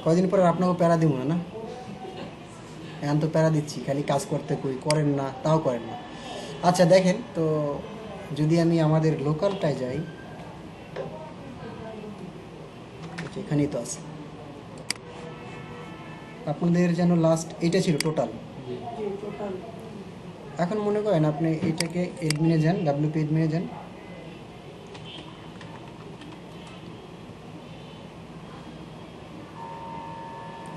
কয়দিন পরে আপনাকে প্যারা দিব না, এখন তো প্যারা দিচ্ছি, খালি কাজ করতে কই, করেন না, তাও করেন না। আচ্ছা দেখেন তো, যদি আমি আমাদের লোকালটায় যাই, এখানেই তো আছে আপনাদের যেন লাস্ট এইটা ছিল টোটাল। এখন মনে করেন আপনি এইটাকে এডমিনে যান, ডাব্লিউপি এডমিনে যান,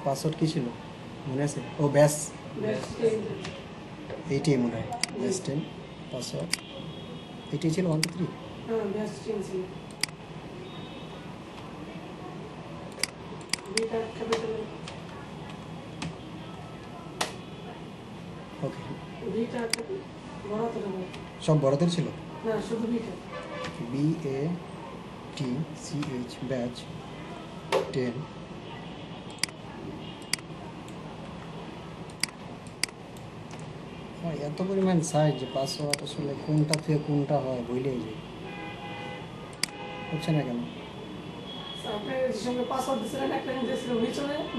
পাসওয়ার্ড কী ছিল মনে আছে? ও ব্যাস, এইটাই মনে হয় ব্যাস 10 পাসওয়ার্ড, এইটাই ছিল 1 2 3। ওকে, সব বড়দের ছিল, BATCH ব্যাচ 10। এত পরিমাণ সাইজ যে পাসওয়ার্ড আসলে কোনটা থেকে কোনটা হয় ভুলেই যায়, হচ্ছে না কেন?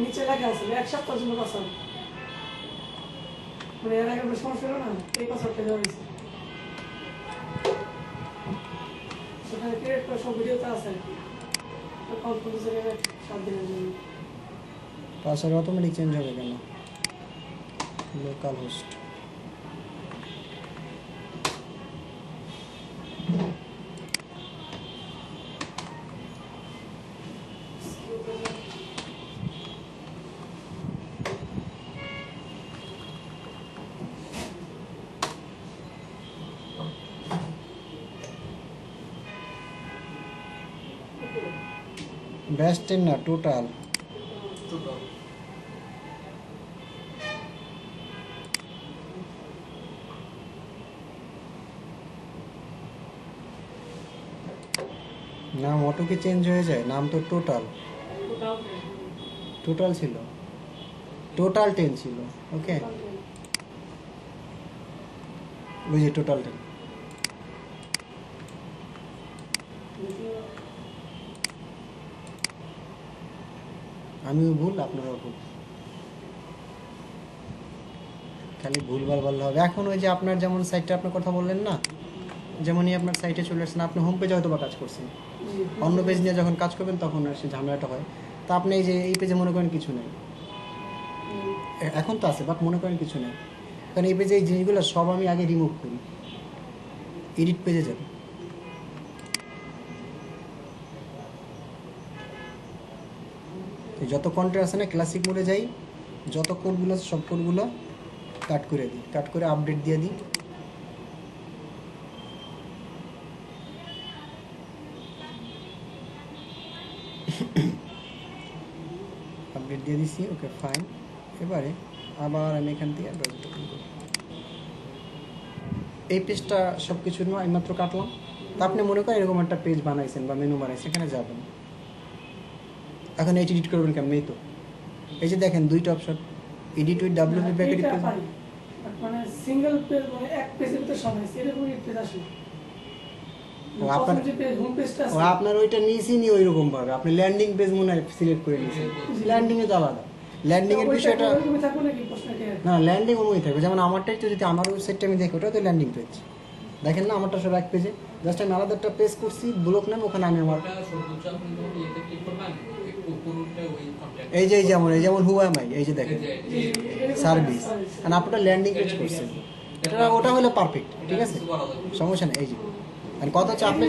নিচে লেখা আছে 1 সপ্তাহের জন্য পাসওয়ার্ড, মানে এর আগে সমস্যা হলো না, এই পাসওয়ার্ডটা দেওয়া হয়েছে, সেখানে ক্রিয়েট করা সব ভিডিওতে আছে, তো কম্পিউটারে 7 দিনের জন্য। পাসওয়ার্ড অটোমেটিক চেঞ্জ হবে কেন? লোকাল হোস্ট, ব্যাস 10 না টোটাল। নাম অটো কি চেঞ্জ হয়ে যায়? নাম তো টোটাল, টোটাল ছিল, টোটাল 10 ছিল। ওকে, বুঝি টোটাল 10। আমিও ভুল, আপনারাও ভুল, খালি ভুলভাল বললে হবে। এখন ওই যে আপনার যেমন সাইটটা আপনার কথা বললেন না, যেমনই আপনার সাইটে চলে আসছেন, আপনি হোম পেজে হয়তো বা কাজ করছেন, অন্য পেজ নিয়ে যখন কাজ করবেন তখন আর সে ঝামেলাটা হয়। তা আপনি এই যে এই পেজে মনে করেন কিছু নেই, এখন তো আছে বাট মনে করেন কিছু নেই, কারণ এই পেজে এই জিনিসগুলো সব আমি আগে রিমুভ করি, এডিট পেজে যাবে, যত কন্টেন্ট আছে না ক্লাসিক মোডে যাই, যত কোডগুলো আছে সব কোডগুলো কাট করে দিই, কাট করে আপডেট দিয়ে দিই। আপডেট দিয়ে দিচ্ছি, ওকে ফাইন। এবারে আবার আমি এখান থেকে এই পেজটা সব কিছু নয়, এইমাত্র কাটলাম। তা আপনি মনে করেন এরকম একটা পেজ বানাইছেন বা মেনু বানাইছেন, এখানে যাবেন, এখন এই এডিট করবেন কেমন? এই তো এই যে দেখেন দুইটা option, edit with WP back edit page, মানে সিঙ্গেল পেজ, মানে এক পেজের ভিতর সব আছে, এরকম একটা পেজ আসে। আপনার ওইটা নিয়েছি নি ওইরকম ভাবে, আপনি ল্যান্ডিং পেজ মনে হয় সিলেক্ট করে নিয়েছেন, ল্যান্ডিং এ তো আলাদা, ল্যান্ডিং এর বিষয়টা না, ল্যান্ডিং অনুমতি থাকবে। যেমন আমারটাই তো, যদি আমার ওয়েবসাইটটা আমি দেখি, ওটা তো ল্যান্ডিং পেজ, দেখেন না আমারটা সব এক পেজে, জাস্ট আমি আলাদা একটা পেজ করছি, ব্লক নাম, ওখানে আমি আমার এই যে যেমন হু এম আই, এই যে দেখেন সার্ভিস, আর আপনারটা ল্যান্ডিং পেজ করছেন, এটা ওটা হলে পারফেক্ট, ঠিক আছে, সমস্যা নেই। এই যে আর কথা হচ্ছে আপনি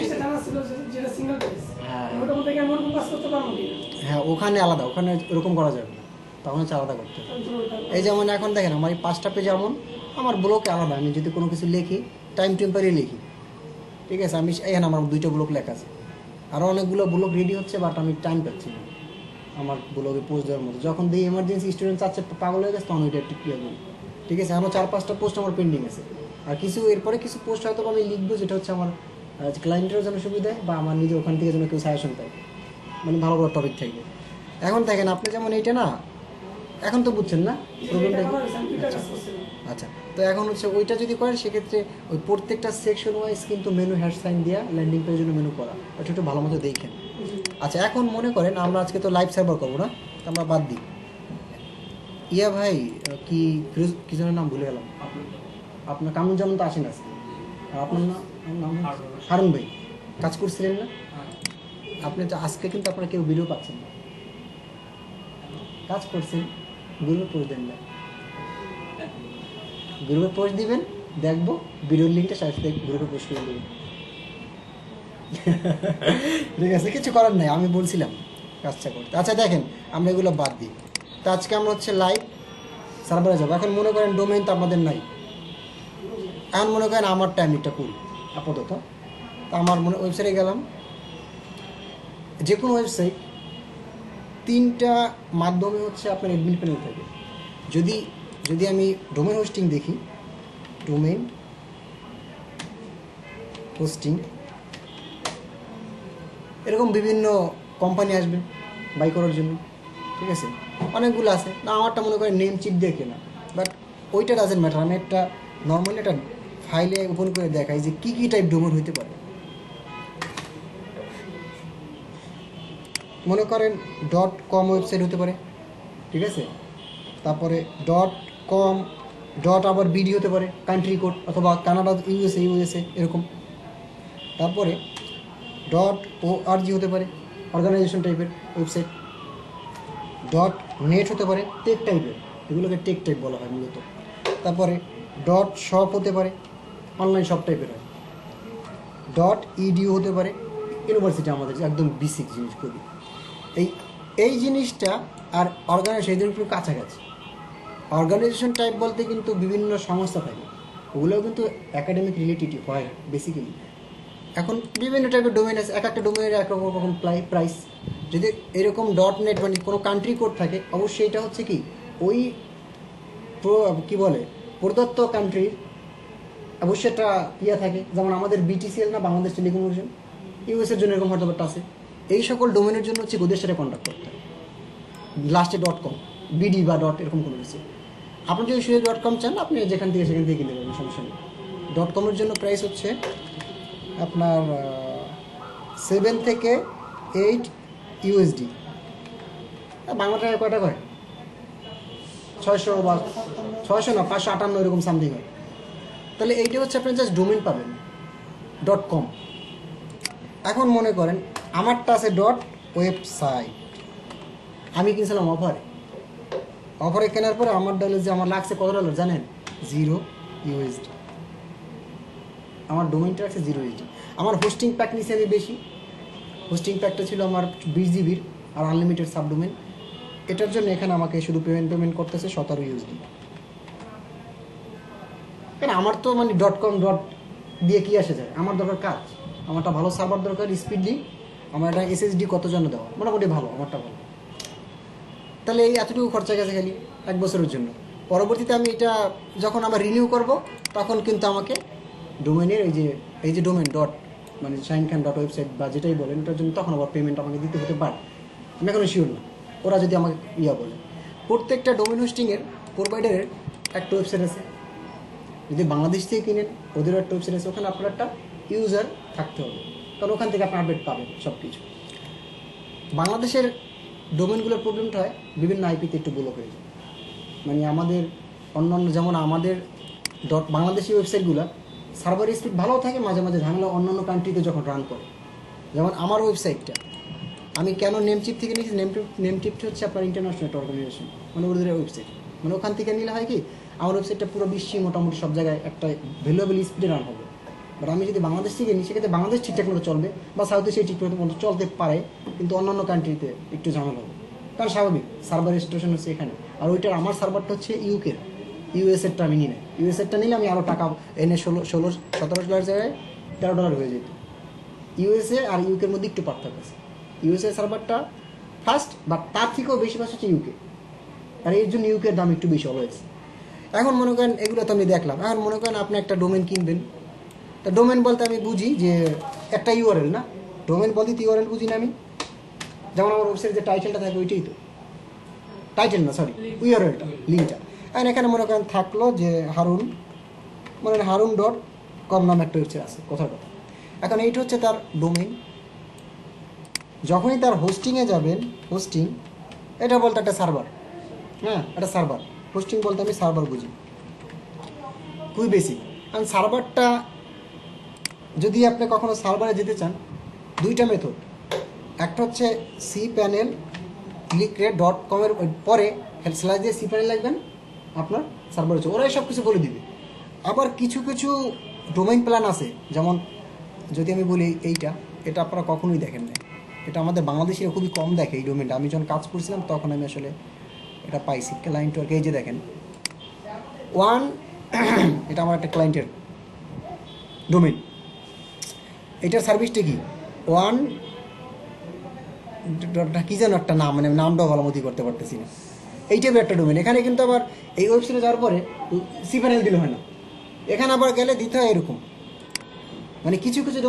হ্যাঁ ওখানে আলাদা, ওখানে ওরকম করা যাবে না, তখন হচ্ছে আলাদা করতে হবে। এই যেমন এখন দেখেন আমার এই 5টা পেজ, যেমন আমার ব্লকে আলাদা, আমি যদি কোনো কিছু লিখি টাইম টেম্পারি লিখি, ঠিক আছে, আমি এখানে আমার 2টা ব্লক লেখা আছে, আরও অনেকগুলো ব্লক রেডি হচ্ছে, বাট আমি টাইম পাচ্ছি না আমার ব্লগে পোস্ট দেওয়ার মতো। যখন দিই এমার্জেন্সি স্টুডেন্ট চাচ্ছে, পাগল হয়ে গেছে, তখন ওইটা একটু ক্লিয়ার করি, ঠিক আছে। আরও 4-5টা পোস্ট আমার পেন্ডিং আছে, আর কিছু এরপরে কিছু পোস্ট হয়তো আমি লিখবো, যেটা হচ্ছে আমার ক্লায়েন্টেরও যেন সুবিধা বা আমার নিজে ওখান থেকে যেন কেউ সাজেশন পায়, মানে ভালো ভালো টপিক থাকবে। এখন দেখেন আপনি যেমন এইটা না, এখন তো বুঝছেন না প্রবলেমটা কি? আচ্ছা, তো এখন হচ্ছে ওইটা যদি করেন, সেক্ষেত্রে ওই প্রত্যেকটা সেকশন ওয়াইজ কিন্তু মেনু হ্যাশ সাইন দেওয়া, ল্যান্ডিং পেজের জন্য মেনু করা, ওটা একটু ভালো মতো দেখেন। আচ্ছা, এখন মনে করেন আমরা আজকে তো লাইভ সার্ভার করবো না, তো আমরা বাদ দিই। ইয়া ভাই কি ফিরোজ কি যেন নাম ভুলে গেলাম, আপনার কামরুজ্জামান তো আসেন আজকে, আর আপনার নাম হারুন ভাই কাজ করছিলেন না আপনি? তো আজকে কিন্তু আপনারা কেউ ভিডিও পাচ্ছেন না, কাজ করছেন, গ্রুপে পোস্ট দেন না, গ্রুপে পোস্ট দিবেন, দেখবো ভিডিওর লিঙ্কটা সাথে গ্রুপে পোস্ট করে দেবেন। ঠিক আছে, কিছু করার নাই, আমি বলছিলাম কাজটা করতে। আচ্ছা দেখেন, আমরা এগুলো বাদ দিই। তো আজকে আমরা হচ্ছে লাইভ সার্ভারে যাবো। এখন মনে করেন ডোমেইন তো আমাদের নাই, এখন মনে করেন আমার টাইমটা করি আপাতত। তো আমার ওয়েবসাইটে গেলাম, যে কোনো ওয়েবসাইট 3টা মাধ্যমে হচ্ছে আপনার অ্যাডমিন প্যানেল থাকে। যদি আমি ডোমেইন হোস্টিং দেখি, ডোমেইন হোস্টিং, এরকম বিভিন্ন কোম্পানি আসবে বাই করার জন্য, ঠিক আছে, অনেকগুলো আছে না। আমারটা মনে করেন নেম চিপ দেখে না, বাট ওইটা ডাজেন্ট ম্যাটার। আমি একটা নর্মালি একটা ফাইলে ওপেন করে দেখাই যে কী কী টাইপ ডোমেইন হতে পারে। মনে করেন .com ওয়েবসাইট হতে পারে, ঠিক আছে, তারপরে .com আবার বিডি হতে পারে, কান্ট্রি কোড, অথবা কানাডা, ইউএসএ এরকম। তারপরে .org হতে পারে, অর্গানাইজেশন টাইপের ওয়েবসাইট। .net হতে পারে, টেক টাইপের, এগুলোকে টেক টাইপ বলা হয় মূলত। তারপরে .shop হতে পারে, অনলাইন শপ টাইপের হয়। .edu হতে পারে, ইউনিভার্সিটি আমাদের একদম বেসিক জিনিস করি। এই জিনিসটা আর অর্গানাইজেশন এদের একটু কাছাকাছি। অর্গানাইজেশন টাইপ বলতে কিন্তু বিভিন্ন সংস্থা থাকে, ওগুলোও কিন্তু একাডেমিক রিলেটেড হয় বেসিক্যালি। এখন বিভিন্ন টাইপের ডোমেইন আছে, এক একটা ডোমেইনের এক রকম প্রাইস। যদি এরকম .net মানে কোনো কান্ট্রি কোড থাকে, অবশ্যই এটা হচ্ছে কি ওই কী বলে প্রদত্ত কান্ট্রির অবশ্যই একটা ইয়ে থাকে। যেমন আমাদের BTCL না, বাংলাদেশ টেলিকমিউনিকেশন, ইউএসের জন্য এরকম হয়তো একটা আছে। এই সকল ডোমেনের জন্য হচ্ছে ওদের সাথে কন্ট্যাক্ট করতে হয়, লাস্টে .com বিডি বা এরকম কোনো কিছু। আপনি যদি শুধু .com চান, আপনি সেখান থেকে কিনতে পারবেন, সমস্যা নেই। .com-এর জন্য প্রাইস হচ্ছে আপনার 7 থেকে 8 USD। বাংলা টাকা কয়টা হয়? 600 বা 600 না, 558 এরকম সামথিং হয়। তাহলে এইটা হচ্ছে আপনি জাস্ট ডোমেন পাবেন .com। এখন মনে করেন আমারটা আছে .website, আমি কিনছিলাম অফারে কেনার পরে আমার যে আমার লাগছে কত ডলার জানেন? $0 USD। আমার ডোমেইনটা আছে $0 USD। আমার হোস্টিং প্যাক নিচে আমি বেশি, হোস্টিং প্যাকটা ছিল আমার 20 GB আর আনলিমিটেড সাবডোমেন। এটার জন্য এখানে আমাকে শুধু পেমেন্ট করতেছে $17 USD। কেন আমার তো মানে .com দিয়ে কি আসে যায়, আমার দরকার কাজ, আমারটা ভালো সার্ভার দরকার, স্পিড দিই, আমার একটা SSD কত জন্য দেওয়া, মোটামুটি ভালো, আমারটা ভালো। তাহলে এই এতটুকু খরচা গেছে খালি 1 বছরের জন্য। পরবর্তীতে আমি এটা যখন আবার রিনিউ করব, তখন কিন্তু আমাকে ডোমেনের এই যে ডোমেন মানে shineKhan.website বা যেটাই বলেন, ওটার জন্য তখন আবার পেমেন্ট আমাকে দিতে হতে পারে। আমি এখনো শিওর না, ওরা যদি আমাকে বলে। প্রত্যেকটা ডোমেন হোস্টিংয়ের প্রোভাইডারের একটা ওয়েবসাইট আছে। যদি বাংলাদেশ থেকে কিনেন, ওদেরও একটা ওয়েবসাইট আছে, ওখানে আপনার একটা ইউজার থাকতে হবে, কারণ ওখান থেকে আপনি আপডেট পাবেন সব কিছু। বাংলাদেশের ডোমেনগুলোর প্রবলেমটা হয় বিভিন্ন আইপিতে একটু ব্লক হয়ে যায়। মানে আমাদের অন্যান্য, যেমন আমাদের বাংলাদেশি ওয়েবসাইটগুলো সার্ভার স্পিড ভালো থাকে, মাঝে মাঝে ঝামেলা অন্যান্য কান্ট্রিতে যখন রান করে। যেমন আমার ওয়েবসাইটটা আমি কেন নেমচিপ থেকে নিয়েছি, নেমচিপটা হচ্ছে আপনার ইন্টারন্যাশনাল একটা অর্গানাইজেশন, মানে ওদের ওয়েবসাইট, মানে ওখান থেকে নিলে হয় কি আমার ওয়েবসাইটটা পুরো বিশ্বে মোটামুটি সব জায়গায় একটা ভ্যালুয়েবল স্পিডে রান হবে। বাট আমি যদি বাংলাদেশ থেকে নিই, সেক্ষেত্রে বাংলাদেশ ঠিকঠাক মতো চলবে, বা সাউথ এশিয়া ঠিকঠাক মতো চলতে পারে, কিন্তু অন্যান্য কান্ট্রিতে একটু ঝামেলা হবে, কারণ স্বাভাবিক সার্ভার স্টেশন হচ্ছে এখানে। আর ওইটার আমার সার্ভারটা হচ্ছে ইউএসএরটা আমি নিই না। ইউএসএরটা নিলে আমি আরও টাকা এনে $17 জায়গায় $13 হয়ে যেত। ইউএসএ আর ইউকের মধ্যে একটু পার্থক্য আছে। ইউএসএ সার্ভারটা ফার্স্ট, বাট তার থেকেও বেশি ফার্স্ট হচ্ছে ইউকে, আর এর জন্য ইউকের দাম একটু বেশি অলওয়েজ। এখন মনে করেন এগুলো তো আমি দেখলাম, এখন মনে করেন আপনি একটা ডোমেন কিনবেন। তা ডোমেন বলতে আমি বুঝি যে একটা ইউআরএল, না ডোমেন বলতে ইউআরএল বুঝি না আমি। যেমন আমার ওয়েবসাইটে যে টাইটেলটা থাকে ওইটাই তো টাইটেল, না সরি ইউআরএলটা, লিঙ্কটা। এখন এখানে মনে করেন থাকলো যে harun.com নামে একটা ওয়েবসাইট আছে, কথার কথা। এখন এইটা হচ্ছে তার ডোমেইন। যখনই তার হোস্টিংয়ে যাবেন, হোস্টিং এটা বলতে একটা সার্ভার, হ্যাঁ একটা সার্ভার। হোস্টিং বলতে আমি সার্ভার বুঝি, খুবই বেসিক। কারণ সার্ভারটা যদি আপনি কখনো সার্ভারে যেতে চান, দুইটা মেথড। একটা হচ্ছে cpanel.com এর পরে স্ল্যাশ দিয়ে cpanel লাগবেন, আপনার সার্ভার হচ্ছে, ওরাই সব কিছু বলে দিবে। আবার কিছু কিছু ডোমেইন প্ল্যান আছে, যেমন যদি আমি বলি এটা আপনারা কখনোই দেখেন না, এটা আমাদের বাংলাদেশিরা খুবই কম দেখে এই ডোমেনটা। আমি যখন কাজ করছিলাম তখন আমি আসলে এটা পাইছি, ক্লায়েন্ট ওয়ার্ক। এই যে দেখেন ওয়ান, এটা আমার একটা ক্লায়েন্টের ডোমেন। এটার সার্ভিসটা কি, ওয়ান কি যেন একটা নাম, মানে নামটাও ভালো মতো করতে পারতেছি না। এই টাইপের একটা ডোমেন। এখানে কিন্তু আবার এই ওয়েবসাইটে যাওয়ার পরে cpanel দিলে হয় না, এখানে আবার গেলে দিতে হয় এরকম। মানে কিছু কিছু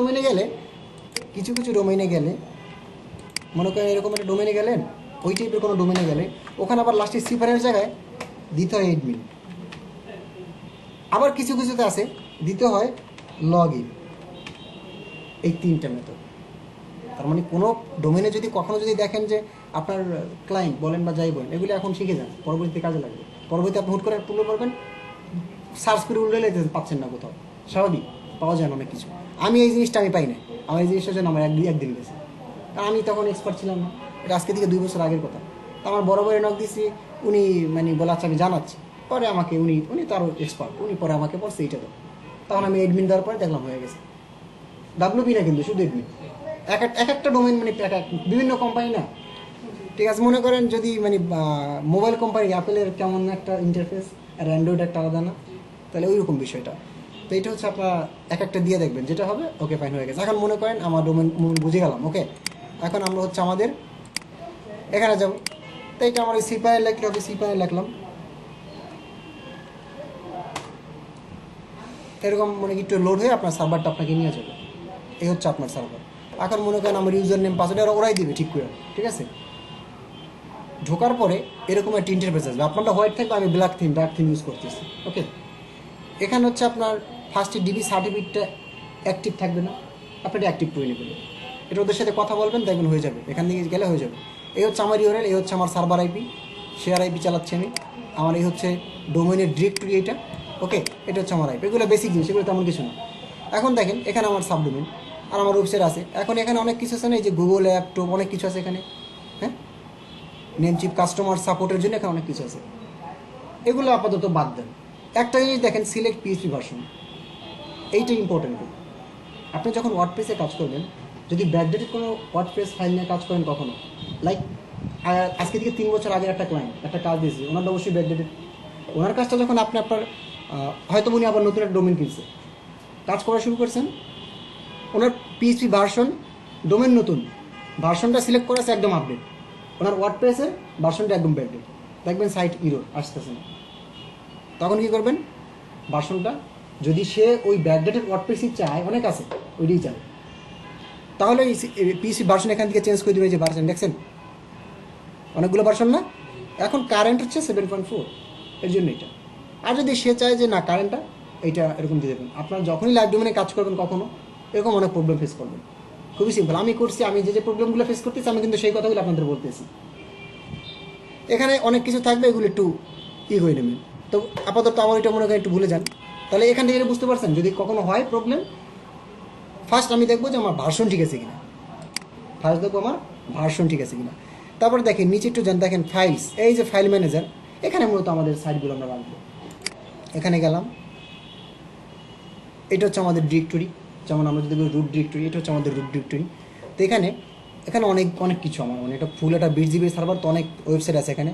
ডোমেইনে গেলে মনে করেন এরকম একটা ডোমেইনে গেলেন, ওই টাইপের কোনো ডোমেইনে গেলে ওখানে আবার লাস্টে cpanel জায়গায় দিতে হয় অ্যাডমিন। আবার কিছু কিছুতে আছে দিতে হয় লগ ইন। এই তিনটা মেথড। তার মানে কোনো ডোমেনে যদি কখনো যদি দেখেন যে আপনার ক্লায়েন্ট বলেন বা যাই বলেন, এগুলো এখন শিখে যান, পরবর্তীতে কাজে লাগবে। পরবর্তীতে আপনি হুট করে তুলে পড়বেন, সার্চ করে উল্লে পাচ্ছেন না কোথাও, স্বাভাবিক পাওয়া যায় না অনেক কিছু। আমি এই জিনিসটা আমি পাই না, আমার এই জিনিসটার জন্য আমার একদিন গেছে, কারণ আমি তখন এক্সপার্ট ছিলাম না। এটা আজকে থেকে 2 বছর আগের কথা। তো আমার বড় বড় নক দিছি, উনি মানে বলে আচ্ছা আমি জানাচ্ছি, পরে আমাকে উনি তো আরও এক্সপার্ট, উনি পরে আমাকে বলছে এইটা দাও। তখন আমি অ্যাডমিন দেওয়ার পরে দেখলাম হয়ে গেছে। ডাব্লিউপি না কিন্তু, শুধু অ্যাডমিন। এক একটা ডোমেন, মানে বিভিন্ন কোম্পানি না, ঠিক আছে। মনে করেন যদি মানে মোবাইল কোম্পানি অ্যাপেলের কেমন একটা ইন্টারফেস আর অ্যান্ড্রয়েড একটা আলাদা না, তাহলে ওই রকম বিষয়টা। তো এটা হচ্ছে আপনার একটা দিয়ে দেখবেন, যেটা হবে ওকে ফাইন হয়ে গেছে। এখন মনে করেন আমার ডোমেন বুঝে গেলাম, ওকে। এখন আমরা হচ্ছে আমাদের এখানে যাব, তো এটা আমার ওই cpanel লিখতে হবে, cpanel লিখলাম এরকম, মানে একটু লোড হয়ে আপনার সার্ভারটা আপনাকে নিয়ে যাবে। এই হচ্ছে আপনার সার্ভার। এখন মনে করেন আমার ইউজার নেম পাসওয়ার্ড ওরাই দিবে ঠিক করে, ঠিক আছে। ঢোকার পরে এরকম একটা ইন্টারফেস আসবে, আপনারটা হোয়াইট থাকবে, আমি ডার্ক থিম ইউজ করতেছি, ওকে। এখানে হচ্ছে আপনার ফার্স্টে ডিবি সার্টিফিকেটটা অ্যাক্টিভ থাকবে না, আপনি এটা অ্যাক্টিভ করে নেবেন। এটা ওদের সাথে কথা বলবেন, দেখবেন হয়ে যাবে, এখান থেকে গেলে হয়ে যাবে। এই হচ্ছে আমার ইউআরএল, এই হচ্ছে আমার সার্ভার আইপি, শেয়ার আইপি চালাচ্ছি আমি। আমার এই হচ্ছে ডোমেনের ডিরেক্টরি, এটা ওকে। এটা হচ্ছে আমার আইপি, এগুলো বেসিক জিনিস, এগুলো তেমন কিছু না। এখন দেখেন এখানে আমার সাবডোমেন আর আমার ওয়েবসাইট আছে। এখন এখানে অনেক কিছু আছে না, এই যে গুগল অ্যাপ টোপ অনেক কিছু আছে এখানে, হ্যাঁ, নেমচিপ কাস্টমার সাপোর্টের জন্য এখানে অনেক কিছু আছে, এগুলো আপাতত বাদ দেন। একটা জিনিস দেখেন, সিলেক্ট পিএইচপি ভার্সন, এইটা ইম্পর্টেন্ট। আপনি যখন ওয়ার্ডপ্রেসে কাজ করবেন, যদি ব্যাকডেটেড কোনো ওয়ার্ডপ্রেস ফাইল নিয়ে কাজ করেন কখনো, লাইক আজকে থেকে 3 বছর আগের একটা ক্লায়েন্ট একটা কাজ দিয়েছে, ওনার অবশ্যই ব্যাকডেটেড। ওনার কাজটা যখন আপনি আপনার হয়তো উনি আবার নতুন একটা ডোমেন কিনছে, কাজ করা শুরু করছেন, ওনার পিএইচপি ভার্সন ডোমেন নতুন, ভার্সনটা সিলেক্ট করা আছে একদম আপডেট, ওনার ওয়ার্ডপ্রেসের ভার্সনটা একদম ব্যাকডেট, দেখবেন সাইট ইরর আসতেছে না। তখন কী করবেন, ভার্সনটা যদি সে ওই ব্যাকডেটেড ওয়ার্ডপ্রেসই চায়, অনেক আছে ওইটাই চায়, তাহলে পিসি ভার্সন এখান থেকে চেঞ্জ করে দেবে। যে ভার্সন দেখছেন অনেকগুলো ভার্সন না, এখন কারেন্ট হচ্ছে 7.4, এর জন্য এটা। আর যদি সে চায় যে না কারেন্টটা এইটা, এরকম দিয়ে দেবেন। আপনার যখনই লাইভ ডোমেনে কাজ করবেন কখনো এরকম অনেক প্রবলেম ফেস করবেন, খুবই সিম্পল। আমি করছি, আমি যে প্রবলেমগুলো ফেস করতেছি আমি কিন্তু সেই কথাগুলো আপনাদের বলতেছি। এখানে অনেক কিছু থাকবে, এগুলো একটু হয়ে নেবেন। তো আপাতত আমার এটা মনে করেন একটু ভুলে যান, তাহলে এখান থেকে বুঝতে পারছেন যদি কখনো হয় প্রবলেম। ফার্স্ট আমি দেখবো যে আমার ভার্সন ঠিক আছে কিনা, ঠিক আছে কিনা। তারপরে দেখেন নিচে একটু যান, দেখেন ফাইলস, এই যে ফাইল ম্যানেজার, এখানে মূলত আমাদের সাইটগুলো আমরা রাখবো। এখানে গেলাম, এটা হচ্ছে আমাদের ডিরেক্টরি, যেমন আমরা যদি রুট ডিরেক্টরি, এটা হচ্ছে আমাদের রুট ডিরেক্টরি। তো এখানে অনেক কিছু আমার, মানে এটা ফুল একটা 20 GB সার্ভার, তো অনেক ওয়েবসাইট আছে এখানে।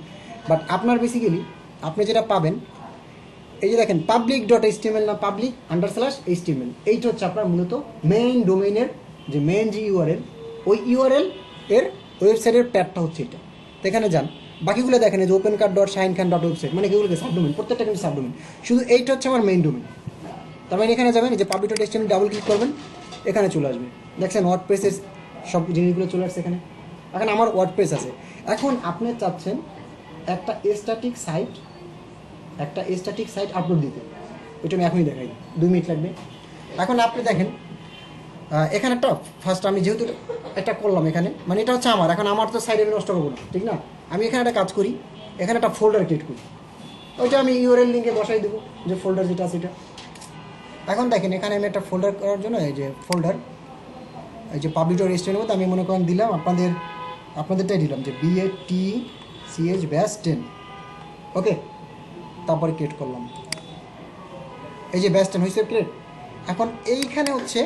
বাট আপনার বেসিক্যালি আপনি যেটা পাবেন, এই যে দেখেন public.html না public_html, এইটা হচ্ছে আপনার মূলত মেইন ডোমেইনের যে মেইন যে ইউআরএল, ওই ইউআরএল এর ওয়েবসাইটের প্যাডটা হচ্ছে এটা। তো এখানে যান, বাকিগুলো দেখেন যে opencard.shinekhan.website, মানে এগুলোকে সাবডোমেন, প্রত্যেকটা কিন্তু সাবডোমেন, শুধু এইটা হচ্ছে আমার মেইন ডোমেন। তার মানে এখানে যাবেন, যে public.html ডাবল ক্লিক করবেন, এখানে চলে আসবে, দেখছেন ওয়ার্ডপ্রেসের সব জিনিসগুলো চলে আসছে এখানে। এখন আমার ওয়ার্ডপ্রেস আছে, এখন আপনি চাচ্ছেন একটা স্ট্যাটিক সাইট আপলোড দিতে, ওইটা আমি এখনই দেখাই, 2 মিনিট লাগবে। এখন আপনি দেখেন এখানে একটা ফার্স্ট আমি যেহেতু একটা করলাম এখানে, মানে এটা হচ্ছে আমার, এখন আমার তো সাইডে আমি নষ্ট করবো না, ঠিক না? আমি এখানে একটা কাজ করি, এখানে একটা ফোল্ডার ক্রিয়েট করি, ওইটা আমি ইউআরএল লিঙ্কে বসাই দেবো, যে ফোল্ডার যেটা আছে এটা। এখন দেখেন এখানে আমি একটা ফোল্ডার করার জন্য এই যে ফোল্ডার, এই যে পাবলিক ডট এইচটিএমএল মধ্যে আমি মনে করেন দিলাম আপনাদেরটাই দিলাম যে BATCH ব্যাস 10, ওকে। তারপরে ক্রিয়েট করলাম, এই যে ব্যাস 10 হয়েছে ক্রিয়েট। এখন এইখানে হচ্ছে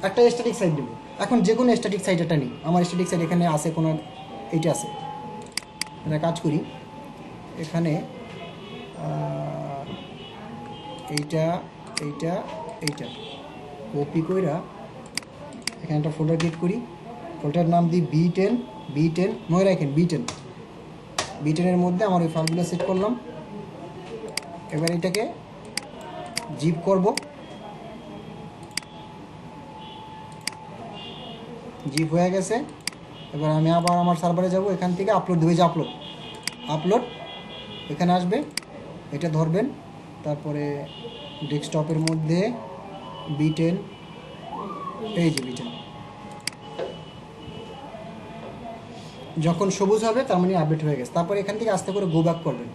একটা স্ট্যাটিক সাইট দেবো। এখন যে কোনো স্ট্যাটিক সাইট এটা নিই, আমার স্ট্যাটিক সাইট এখানে আছে, কোনো এইটা আছে, এটা কাজ করি এখানে এইটা এইটা এইটা কপি কইরা এখানে একটা ফোল্ডার ক্রিয়েট করি, ফোল্ডার নাম দিই B10 মনে রাখেন B10 মধ্যে আমার ওই ফাইলগুলো সেট করলাম। এবার এটাকে জিপ করব, জিপ হয়ে গেছে। এবার আমি আবার আমার সার্ভারে যাব, এখান থেকে আপলোড দেবো, যে আপলোড এখানে আসবে, এটা ধরবেন, তারপরে ডেস্কটপের মধ্যে B10, এই যে B10 যখন সবুজ হবে তার মানে আপডেট হয়ে গেছে। তারপরে এখান থেকে আস্তে করে গো ব্যাক করবেন,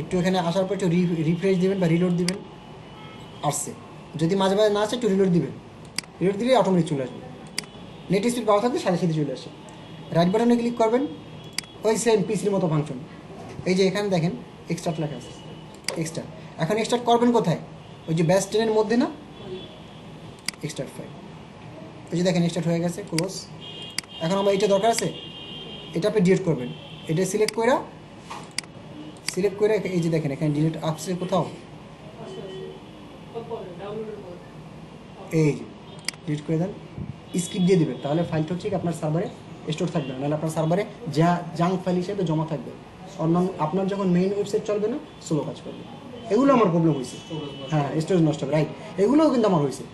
একটু এখানে আসার পর একটু রিফ্রেশ দিবেন বা রিলোড দিবেন, আসছে। যদি মাঝে মাঝে না আসে একটু রিলোড দিবেন, রিলোড দিলে অটোমেটিক চলে আসবে। নেট স্পিড পাওয়া থাকলে সাথে সাথে চলে আসে। রাইট বাটনে ক্লিক করবেন, ওই সেম পিসির মতো ফাংশন। এই যে এখানে দেখেন এক্সট্রাক্ট লেখা আছে, এক্সট্রা। এখন এক্সট্রাক্ট করবেন কোথায়? ওই যে ব্যাস 10 মধ্যে না, এক্সট্রাক্ট ফাইল, এই যে দেখেন এক্সট্রাক্ট হয়ে গেছে, ক্লোজ। এখন আমার এইটা দরকার আছে, এটা আপনি ডিলিট করবেন, এটা সিলেক্ট করে এই যে দেখেন এখানে ডিলিট আপসে কোথাও, এই যে ডিলিট করে দেন, স্কিপ দিয়ে দিবেন, তাহলে ফাইলটা হচ্ছে আপনার সার্ভারে স্টোর থাকবে না, নাহলে আপনার সার্ভারে যা জাঙ্ক ফাইল হিসেবে জমা থাকবে। অন্যান্য আপনার যখন মেইন ওয়েবসাইট চলবে না, স্লো কাজ করবে। এগুলো আমার প্রবলেম হয়েছে, হ্যাঁ স্টোরেজ নষ্ট হবে, রাইট, এগুলোও কিন্তু আমার হয়েছে।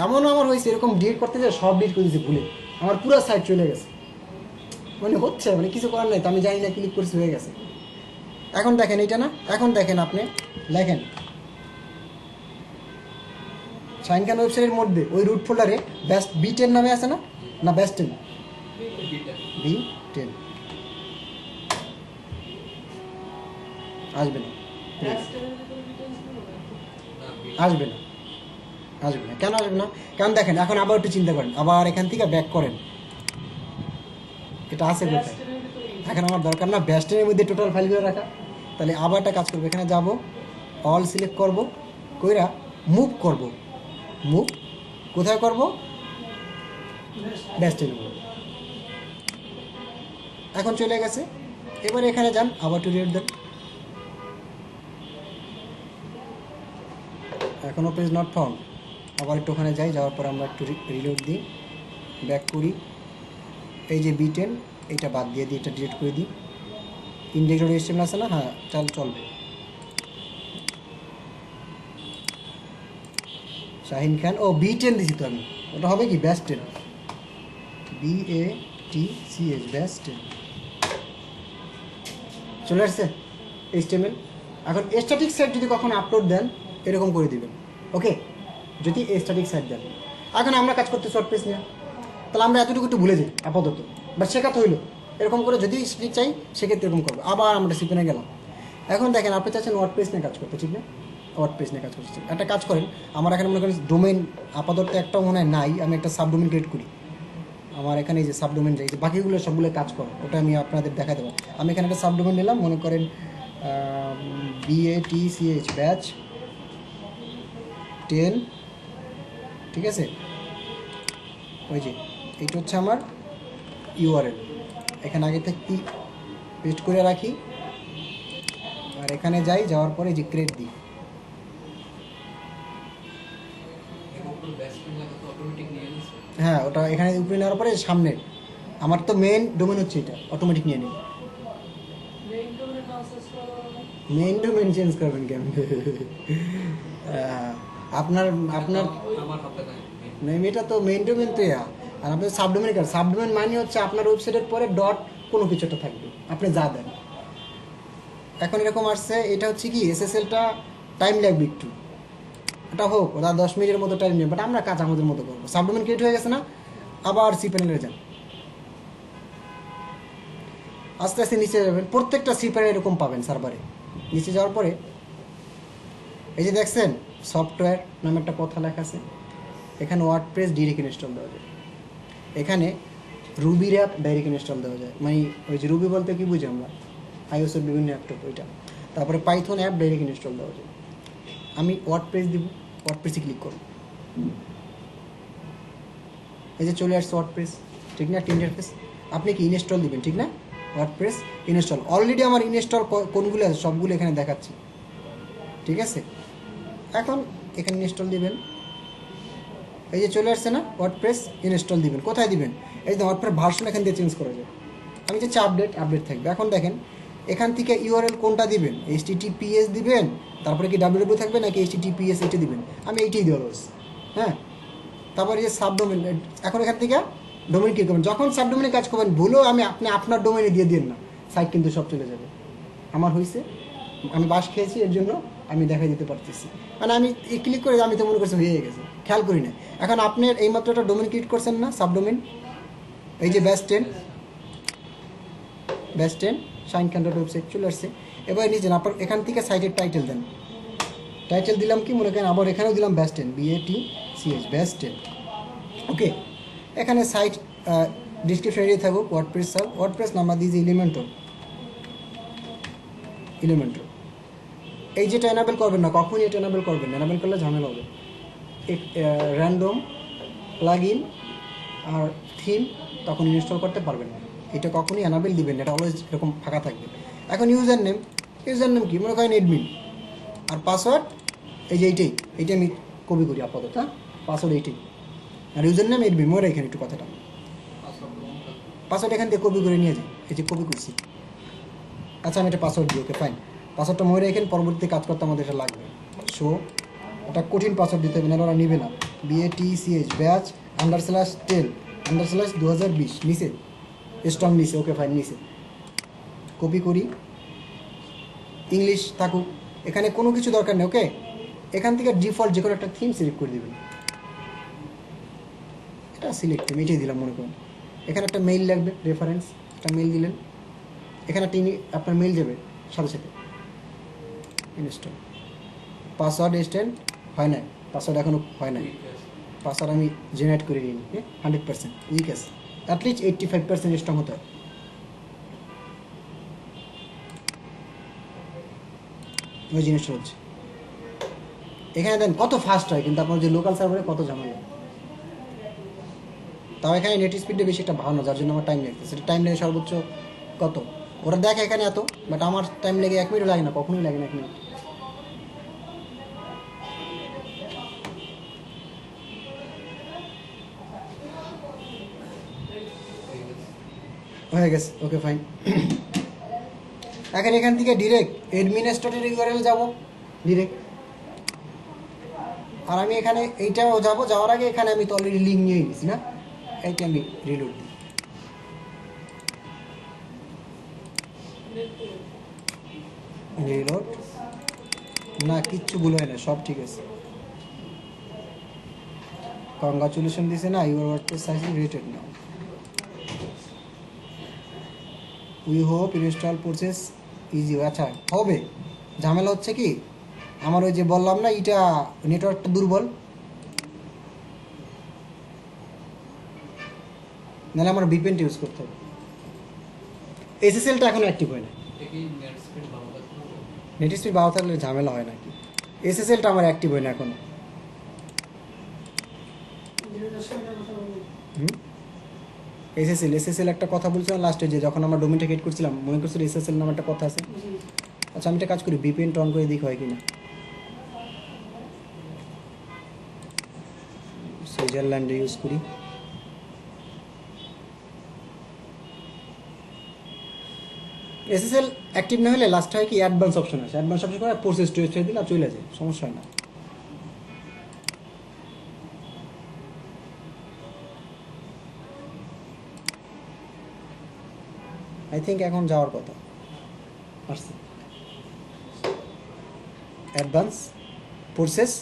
এমনও আমার হয়েছে এরকম ডিলিট করতে যায় সব ডিলিট করে দিয়েছি ভুলে, আমার পুরো সাইট চলে গেছে, মানে হচ্ছে মানে কিছু করার নাই, তো আমি জানি না, ক্লিক করছি হয়ে গেছে। এখন দেখেন এইটা না, এখন দেখেন আপনি লেখেন শাইনখান ওয়েবসাইটের মধ্যে ওই রুট ফোল্ডারে ব্যাস্ট B10 নামে আছে না, না ব্যাস্ট 10 B10 আসবে না, আসবে না, আসবে না। কেন আসবে না? কারণ দেখেন এখন আবার একটু চিন্তা করেন, আবার এখান থেকে ব্যাক করেন, এটা আছে কোথায়? এখন আমার দরকার না ব্যাস্টের মধ্যে টোটাল ফাইলগুলো রাখা, তাহলে আবার একটা কাজ করবো, এখানে যাব, অল সিলেক্ট করব, কইরা মুভ করব, মুভ কোথায় করব? ব্যাস্টের উপর। এখন চলে গেছে। এবার এখানে যান, আবার টু রিলোড দেন, এখনও পেজ নট ফাউন্ড। আবার একটু ওখানে যাই, যাওয়ার পর আমরা একটু রিলোড দিই, ব্যাক করি, এই যে B10 এটা বাদ দিয়ে দিই, এটা ডিলিট করে দিই। index.html আছে না, হ্যাঁ চলবে। শাহিন খান, ও B10 দিছি তো আমি, ওটা হবে কি ব্যাস 10, BATCH ব্যাস 10 চলে আসছে HTML। এখন স্ট্যাটিক সাইট যদি কখনো আপলোড দেন এরকম করে দিবেন, ওকে, যদি স্ট্যাটিক সাইট দেন। এখন আমরা কাজ করতে শর্ট পেজ নিয়ে, তাহলে আমরা এতটুকু একটু ভুলে যাই আপাতত, বাট শেখাতে হইলো এরকম করে, যদি স্ট্যাটিক চাই সেক্ষেত্রে এরকম করবো। আবার আমরা সিপেনে গেলাম। এখন দেখেন আপনি চাচ্ছেন ওয়ার্ড পেজ নিয়ে কাজ করতে, ঠিক না? ওয়ার্ড পেজ নিয়ে কাজ করছেন, একটা কাজ করেন, আমার এখানে মনে করেন ডোমেইন আপাতত একটাও মনে হয় নাই, আমি একটা সাবডোমেইন ক্রিয়েট করি। আমার এখানে এই যে সাবডোমেইন যাই, বাকিগুলো সবগুলো কাজ করে, ওটা আমি আপনাদের দেখা দেবো। আমি এখানে একটা সাবডোমেইন নিলাম, মনে করেন BATCH ব্যাচ 10, ঠিক আছে? ওই যে এইটা হচ্ছে আমার ইউআরএল, এখানে আগে থেকে পেস্ট করে রাখি, আর এখানে যাই, যাওয়ার পরে যে ক্রিয়েট দিই, হ্যাঁ ওটা এখানে উপরে নেওয়ার পরে সামনে আমার তো মেইন ডোমেন হচ্ছে এটা, অটোমেটিক নিয়ে নিই। মেইন ডোমেন চেঞ্জ করবেন কেমন? আপনার এটা তো মেইন ডোমেন তো, আর আপনার সাবডোমেন কার, সাবডোমেন মানে হচ্ছে আপনার ওয়েবসাইটের পরে ডট কোনো কিছু একটা থাকবে, আপনি যা দেন। এখন এরকম আসছে, এটা হচ্ছে কি SSL-টা টাইম লাগবে একটু, এটা হোক, ওরা 10 মিনিটের মতো টাইম নেবে, বাট আমরা কাজ আমাদের মতো করবো। সাবডোমেন ক্রিয়েট হয়ে গেছে না, আবার সি প্যানেলে যান, আস্তে আস্তে নিচে যাবেন, প্রত্যেকটা সি প্যানেল এরকম পাবেন সার্ভারে। নিচে যাওয়ার পরে এই যে দেখছেন সফটওয়্যার নামে একটা কথা লেখা আছে, এখানে ওয়ার্ডপ্রেস ডিরেক্ট ইনস্টল দেওয়া যায়, এখানে রুবির অ্যাপ ডাইরেক্ট ইনস্টল দেওয়া যায়, মানে ওই যে রুবি বলতে কি বুঝি আমরা, আইওএসের বিভিন্ন ল্যাপটপ ওইটা। তারপরে পাইথন অ্যাপ ডাইরেক্ট ইনস্টল দেওয়া যায়। আমি ওয়ার্ডপ্রেস দিব, ওয়ার্ডপ্রেসে ক্লিক করব, এই যে চলে আসছে ওয়ার্ডপ্রেস, ঠিক না, একটা ইন্টারফেস। আপনি কি ইনস্টল দিবেন, ঠিক না, ওয়ার্ডপ্রেস ইনস্টল। অলরেডি আমার ইনস্টল কোনগুলো আছে সবগুলো এখানে দেখাচ্ছি, ঠিক আছে। এখন এখানে ইনস্টল দিবেন, এই যে চলে আসছে না ওয়ার্ডপ্রেস ইনস্টল দিবেন। কোথায় দিবেন, এই যে ওয়ার্ডপ্রেস ভার্সন এখান থেকে চেঞ্জ করা যায়। আমি চাচ্ছি আপডেট থাকবে। এখন দেখেন এখান থেকে ইউআরএল কোনটা দিবেন, HTTPS দিবেন, তারপরে কি www থাকবে নাকি HTTPS এটা দিবেন। আমি এইটাই দেওয়া রয়েছে, হ্যাঁ। তারপরে যে সাবডোমেন, এখন এখান থেকে ডোমেন কি করবেন, যখন সাবডোমেনে কাজ করবেন ভুলেও আপনি আপনার ডোমেনে দিয়ে দিন না, সাইট কিন্তু সব চলে যাবে। আমার হয়েছে, আমি বাস খেয়েছি, এর জন্য আমি দেখাই দিতে পারতেছি। মানে আমি ক্লিক করে আমি তো মনে করছি হয়ে গেছে, খেয়াল করি না। এখন আপনার এইমাত্র একটা ডোমেন ক্রিয়েট করছেন না, সাবডোমেন, এই যে ব্যাস 10 শাইন ক্যান্ডার ওয়েবসাইট চলে আসছে। এবার নিচেন আপনার এখান থেকে সাইটের টাইটেল দেন, টাইটেল দিলাম কি মনে করেন, আবার এখানেও দিলাম ব্যাস 10, BATCH ব্যাস 10, ওকে। এখানে সাইট ডিসক্রিপশন এরিয়া থাকুক ওয়ার্ডপ্রেস সাব, ওয়ার্ডপ্রেস নাম্বার দিয়েছি এলিমেন্টর। এই যেটা এনাবেল করবেন না, কখনই এটা এনাবেল করবেন না, এনাবেল করলে ঝামেলা হবে। র্যান্ডম প্লাগ ইন আর থিম তখন ইনস্টল করতে পারবেন না, এটা কখনই এনাবেল দিবেন না, এটা অলওয়েজ এরকম ফাঁকা থাকবে। এখন ইউজার নেম কি মনে করেন এডমিন, আর পাসওয়ার্ড এই যে এইটা আমি কপি করি আপাতত, হ্যাঁ, পাসওয়ার্ড এইটাই, আর ইউজার নেম এডমিন, মনে এখানে একটু কথাটা, পাসওয়ার্ড এখান থেকে কপি করে নিয়ে যাই, এই যে কপি করছি। আচ্ছা আমি এটা পাসওয়ার্ড দিই, ওকে ফাইন। পাসওয়ার্ডটা মনে রেখেন, পরবর্তীতে কাজ করতে আমাদের এটা লাগবে। সো এটা কঠিন পাসওয়ার্ড দিতে হবে না, ওরা নিবে না। BATCH ব্যাচ _10 _2020 নিচে স্ট্রং নিচে, ওকে ফাইন নিচে কপি করি, ইংলিশ থাকুক, এখানে কোনো কিছু দরকার নেই, ওকে। এখান থেকে ডিফল্ট যে কোনো একটা থিম সিলেক্ট করে দেবেন, এটা সিলেক্ট থিম এটাই দিলাম মনে করুন। এখানে একটা মেইল লাগবে, রেফারেন্স, একটা মেইল দিলেন, এখানে একটা আপনার মেইল যাবে সাথে সাথে ইনস্টল। পাসওয়ার্ড এক্সটেন্ড হয় না, পাসওয়ার্ড এখনও হয় না, পাসওয়ার্ড আমি জেনারেট করে নিই, 100% উইক আছে, অ্যাটলিস্ট 85% স্ট্রং হতে হয়। ওই জিনিসটা হচ্ছে এখানে দেন কত ফাস্ট হয়, কিন্তু আপনার যে লোকাল সার্ভারে কত ঝামেলা। তাও এখানে নেট স্পিডটা বেশি একটা ভালো না, যার জন্য আমার টাইম লাগছে। সেটা টাইম লাগে সর্বোচ্চ কত, ওরা দেখে এখানে এত, বাট আমার টাইম লেগে 1 মিনিট লাগে না, কখনোই লাগে না 1 মিনিট। হয়ে গেছে, ওকে ফাইন। এখন এখান থেকে ডিরেক্ট অ্যাডমিনিস্ট্রেটর ইউআরএল যাব ডিরেক্ট, আর আমি এখানে এইটাও যাবো, যাওয়ার আগে এখানে আমি তো অলরেডি লিঙ্ক নিয়ে নিয়েছি না, এইটা আমি রিলোড দিই, রিলোড না, কিচ্ছু ভুল হয় না, সব ঠিক আছে। কংগ্রাচুলেশন দিছে না, your WordPress size rated now, we hope install process easy. আচ্ছা হবে, ঝামেলা হচ্ছে কি আমার ওই যে বললাম না এটা নেটওয়ার্কটা দুর্বল, নাহলে আমার VPN ইউজ করতে হবে। SSLটা এখন অ্যাক্টিভ হয় না, নেট স্পিড ভালো থাকলে ঝামেলা হয় নাকি, SSLটা আমার অ্যাক্টিভ হয় না এখন। SSL একটা কথা বলছিলাম লাস্টে, যে যখন আমরা ডোমেনটা ক্রিয়েট করছিলাম মনে করছিল SSL নামে একটা কথা আছে। আচ্ছা আমি একটা কাজ করি, VPN অন করে দেখি হয় কিনা। সুইজারল্যান্ডে ইউজ করি, SSL অ্যাক্টিভ না হলে লাস্ট হয় কি অ্যাডভান্স অপশন আছে, অ্যাডভান্স অপশন করে প্রসেস টু ওয়েবসাইট দিলে চলে যায়, সমস্যা হয় না। আই থিঙ্ক এখন যাওয়ার কথা আসছে, অ্যাডভান্স প্রসেস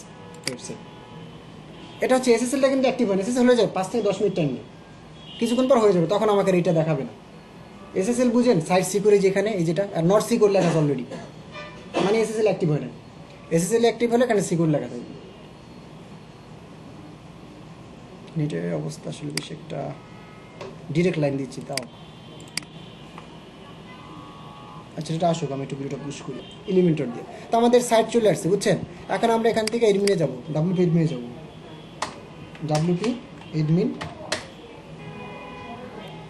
সফটওয়্যারসে। এটা হচ্ছে এসএসএলটা কিন্তু অ্যাক্টিভ হয় না, এসএসএল হয়ে যায় 5 থেকে 10 মিনিট টাইম নেই, কিছুক্ষণ পর হয়ে যাবে, তখন আমাকে এইটা দেখাবে না। এসএসএল বুঝেন, সাইট সিকিউর যেখানে এই যেটা আর নট সিকিউর লেখা আছে অলরেডি, মানে এসএসএল অ্যাক্টিভ হয় না। এসএসএল অ্যাক্টিভ হলে এখানে সিকিউর লেখা থাকবে। নেটের অবস্থা আসলে বেশি একটা, ডিরেক্ট লাইন দিচ্ছি তাও। আচ্ছা এটা আসুক, আমি একটু ভিডিওটা পুশ করি এলিমেন্টর দিয়ে। তো আমাদের সাইট চলে আসছে বুঝছেন। এখন আমরা এখান থেকে এডমিনে যাবো, ডাব্লিউপি এডমিনে যাবো, ডাব্লিউপি এডমিন।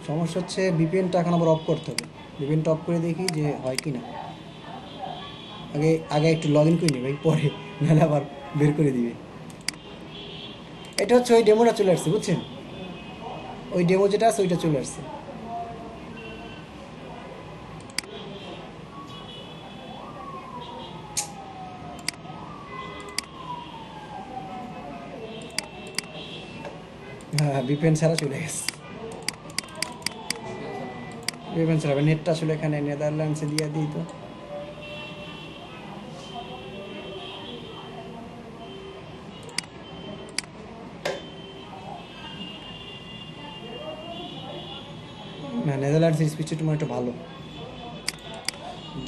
সমস্যা হচ্ছে ভিপিএনটা এখন আবার অফ করতে হবে, ভিপিএনটা অফ করে দেখি যে হয় কি না। আগে একটু লগ ইন করে নেবে, পরে নাহলে আবার বের করে দিবে। এটা হচ্ছে ওই ডেমোটা চলে আসছে বুঝছেন, ওই ডেমো যেটা আছে ওইটা চলে আসছে। হ্যাঁ ভিপিএন ছাড়া চলে গেছে, ভিপিএন ছাড়া নেটটা আসলে এখানে নেদারল্যান্ডসে দিয়ে দিই তো। না নেদারল্যান্ডসের স্পিচটা তোমার একটু ভালো।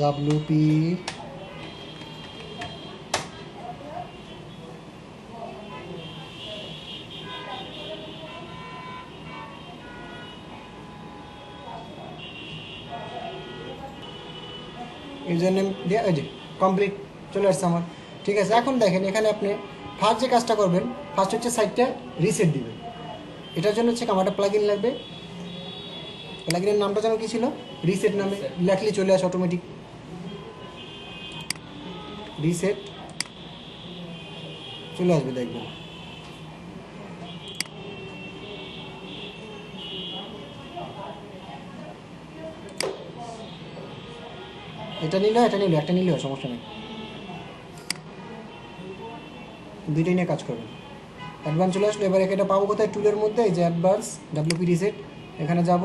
ডাব্লিউপি ইউজার নেম দিয়ে ওই যে কমপ্লিট চলে আসছে আমার। ঠিক আছে, এখন দেখেন এখানে আপনি ফার্স্ট যে কাজটা করবেন, ফার্স্ট হচ্ছে সাইটটা রিসেট দিবেন। এটার জন্য হচ্ছে আমার একটা প্লাগইন লাগবে, প্লাগইনের নামটা যেন কি ছিল, রিসেট নামে লেখলে চলে আসে অটোমেটিক। রিসেট চলে আসবে দেখবেন। এটা নিলে এটা নিলে একটা নিলেও সমস্যা নেই, দুইটাই নিয়ে কাজ করবেন। অ্যাডভান্স চলে আসলো, এবার এটা পাবো কোথায়, টুলের মধ্যে এই যে অ্যাডভান্স ডাব্লিউপি রিসেট, এখানে যাব,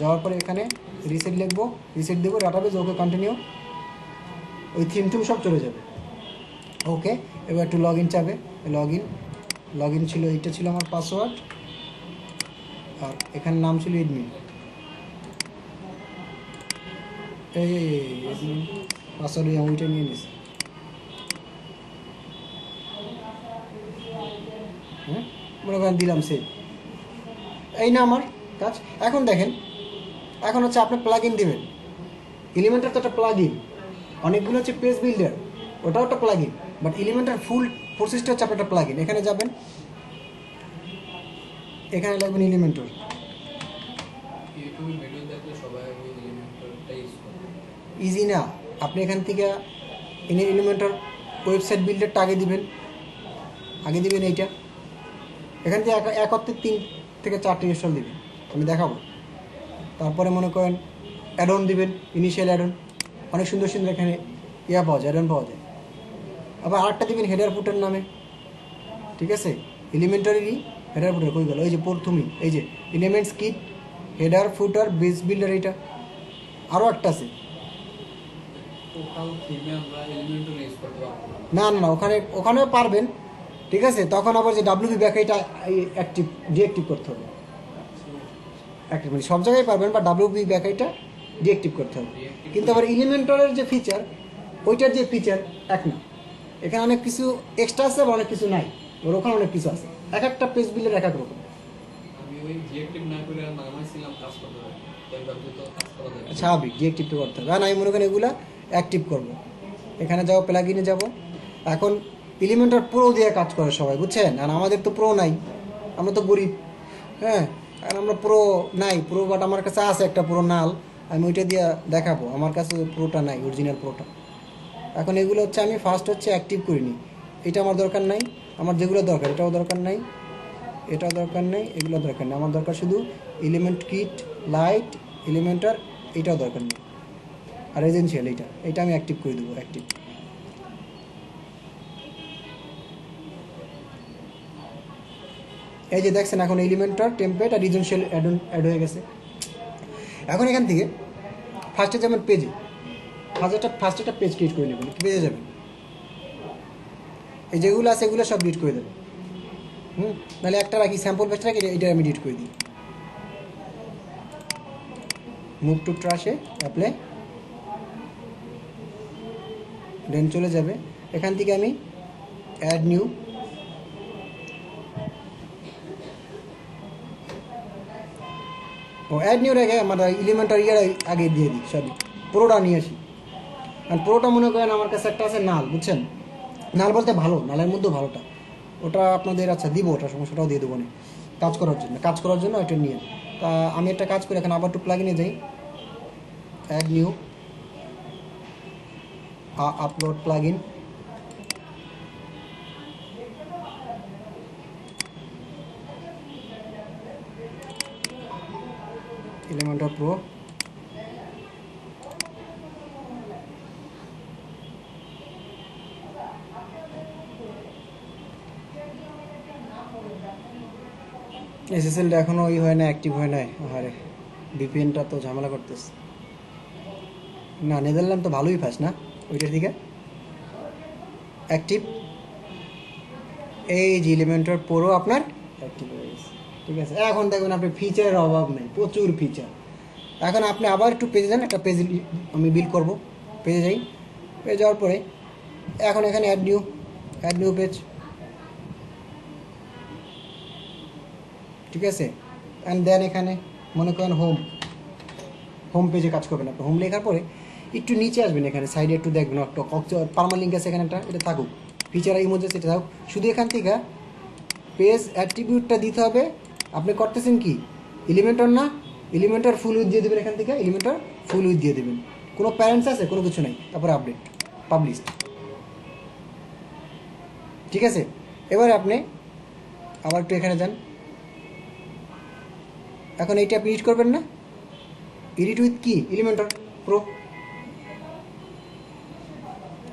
যাওয়ার পরে এখানে রিসেট লিখবো, রিসেট দেবো, ডাটাবেজ ওকে কন্টিনিউ, ওই থিম সব চলে যাবে। ওকে এবার একটু লগ ইন চাবে, লগ ইন ছিল, এইটা ছিল আমার পাসওয়ার্ড, আর এখানে নাম ছিল এডমিন। এই এডমিন পাসওয়ার্ড ওইটা নিয়ে নিস। হ্যাঁ মনে করেন দিলাম সে, এই না আমার কাজ। এখন দেখেন, এখন হচ্ছে আপনি প্লাগ ইন দেবেন, এলিমেন্টার তো একটা প্লাগ ইন, অনেকগুলো হচ্ছে পেজ বিল্ডার, ওটাও একটা প্লাগ ইন, বাট এলিমেন্টার ফুল প্রসেসটা হচ্ছে আপনার একটা প্লাগ ইন। এখানে যাবেন, এখানে লাগবেন এলিমেন্টর। ইজি না, আপনি এখান থেকে এলিমেন্টর ওয়েবসাইট বিল্ডারটা আগে দিবেন এইটা, এখান থেকে এক অর্থে 3 থেকে 4টি ইনস্টল দিবেন, আমি দেখাবো। তারপরে মনে করেন অ্যাডন দিবেন, ইনিশিয়াল অ্যাডন, অনেক সুন্দর সুন্দর এখানে পাওয়া যায়, অ্যাডন পাওয়া যায়। আবার আরেকটা দিবেন হেডার ফুটার নামে, ঠিক আছে, এলিমেন্টারি হেডার ফুটার কই গেল, ওই যে প্রথমেই এই যে এলিমেন্টস কিট হেডার ফুটার বেস বিল্ডার, এইটা আরও একটা আছে। না না ওখানেও পারবেন, ঠিক আছে, তখন আবার যে ডাব্লিউপি ব্যাকআইটা ডিঅ্যাক্টিভ করতে হবে। মানে সব জায়গায় পারবেন, বা ডাব্লিউপি ব্যাকআইটা ডিঅ্যাক্টিভ করতে হবে। কিন্তু আবার এলিমেন্টরের যে ফিচার, ওইটার যে ফিচার এক না, এখানে অনেক কিছু এক্সট্রা আছে, বা অনেক কিছু নাই, ওখানে অনেক কিছু আছে, এক একটা পেজ বিল্ডার এক এক রকম। স্বাভাবিক ডিঅ্যাক্টিভ তো করতে হবে, আর আমি মনে করেন এগুলা অ্যাক্টিভ করবো। এখানে যাবো, প্লাগইনে যাব। এখন এলিমেন্টর প্রো দিয়ে কাজ করে সবাই বুঝছেন, আর আমাদের তো প্রো নাই, আমরা তো গরিব। হ্যাঁ আর আমরা প্রো নাই, প্রো বাট আমার কাছে আছে একটা প্রো নাল, আমি ওইটা দিয়ে দেখাবো, আমার কাছে প্রোটা নাই, অরিজিনাল প্রোটা। এখন এগুলো হচ্ছে আমি ফার্স্ট হচ্ছে অ্যাক্টিভ করিনি, এটা আমার দরকার নাই, আমার যেগুলো দরকার এটাও দরকার নাই, এটাও দরকার নেই, এগুলো দরকার নেই, আমার দরকার শুধু এলিমেন্ট কিট লাইট এলিমেন্টার, এটাও দরকার নেই, আর এজেন্সিয়াল এইটা আমি অ্যাক্টিভ করে দেবো। অ্যাক্টিভ এই যে দেখছেন, এখন এলিমেন্টার টেমপ্লেট আর এজেন্সিয়াল অ্যাড হয়ে গেছে। এখন এখান থেকে ফার্স্টে যেমন পেজে ফার্স্ট একটা পেজ ক্রিয়েট করে নেবেন, পেজে যাবেন, এই যেগুলো আছে এগুলো সব ডিলিট করে দেবো। নাহলে একটা রাখি, স্যাম্পল পেজটা রাখি, এটা আমি ডিলিট করে দিই। মুভ টু ট্রাশে অ্যাপ্লাই, দেন চলে যাবে এখান থেকে আমি অ্যাড নিউ, অ্যাড নিউ রেখে আমার এলিমেন্টার ইয়ার আগে দিয়ে দিই, সরি পুরোটা নিয়ে আসি। আর পুরোটা মনে করেন আমার কাছে একটা আছে নাল, বুঝছেন, নাল বলতে ভালো, নালের মধ্যে ভালোটা ওটা আপনাদের, আচ্ছা দিব ওটা, সমস্যাটাও দিয়ে দেবো না, কাজ করার জন্য এটা নিয়ে। তা আমি একটা কাজ করি, এখানে আবার একটু প্লাগইনে যাই, add new, upload plugin, Elementor pro, এসএসএলটা এখনও ওই হয় না, অ্যাক্টিভ হয় নাই। আরে ভিপিএনটা তো ঝামেলা করতেছে না। নেদারল্যান্ড তো ভালোই ফাস্ট না ওইটার দিকে অ্যাক্টিভ। এই যে এলিমেন্টার প্রো আপনার অ্যাক্টিভ হয়ে গেছে, ঠিক আছে। এখন দেখবেন আপনি ফিচারের অভাব নেই, প্রচুর ফিচার। এখন আপনি আবার একটু পেজে যান, একটা পেজ আমি বিল্ড করব, পেজে যাই, পেজে যাওয়ার পরে এখন এখানে অ্যাড নিউ পেজ, ঠিক আছে। অ্যান্ড দেন এখানে মনে করেন হোম পেজে কাজ করবেন আপনি। হোম লেখার পরে একটু নিচে আসবেন, এখানে সাইডে একটু দেখবেন একটা পার্মানেন্ট লিঙ্ক আছে এখানে, এটা থাকুক, ফিচার ইমোজি আছে এটা থাকুক। শুধু এখান থেকে পেজ অ্যাট্রিবিউটটা দিতে হবে। আপনি করতেছেন কি, এলিমেন্টার না, এলিমেন্টার ফুল উইথ দিয়ে দেবেন, এখান থেকে এলিমেন্টার ফুল উইথ দিয়ে দেবেন, কোনো প্যারেন্টস আছে, কোনো কিছু নাই। তারপরে আপডেট পাবলিশ, ঠিক আছে। এবারে আপনি আবার একটু এখানে যান, এখন এইটা আপনি এডিট করবেন না, এডিট উইথ কি, এলিমেন্টার প্রো,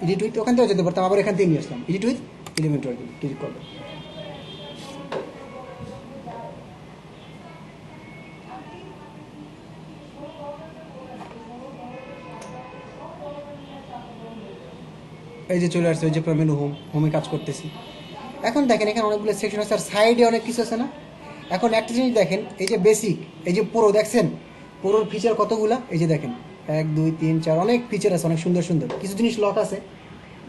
এডিট উইথ ওখান থেকে যেতে পারতাম, আবার এখান থেকে নিয়ে আসলাম, এডিট উইথ এলিমেন্টার ক্লিক করবেন। এই যে চলে আসছে, ওই যে মেনু হোমে কাজ করতেছি। এখন দেখেন এখানে অনেকগুলো সেকশন আছে, আর সাইডে অনেক কিছু আছে না। এখন একটা জিনিস দেখেন, এই যে বেসিক, এই যে পুরো দেখছেন, পুরোর ফিচার কতগুলা, এই যে দেখেন 1 2 3 4 অনেক ফিচার আছে, অনেক সুন্দর সুন্দর। কিছু জিনিস লক আছে,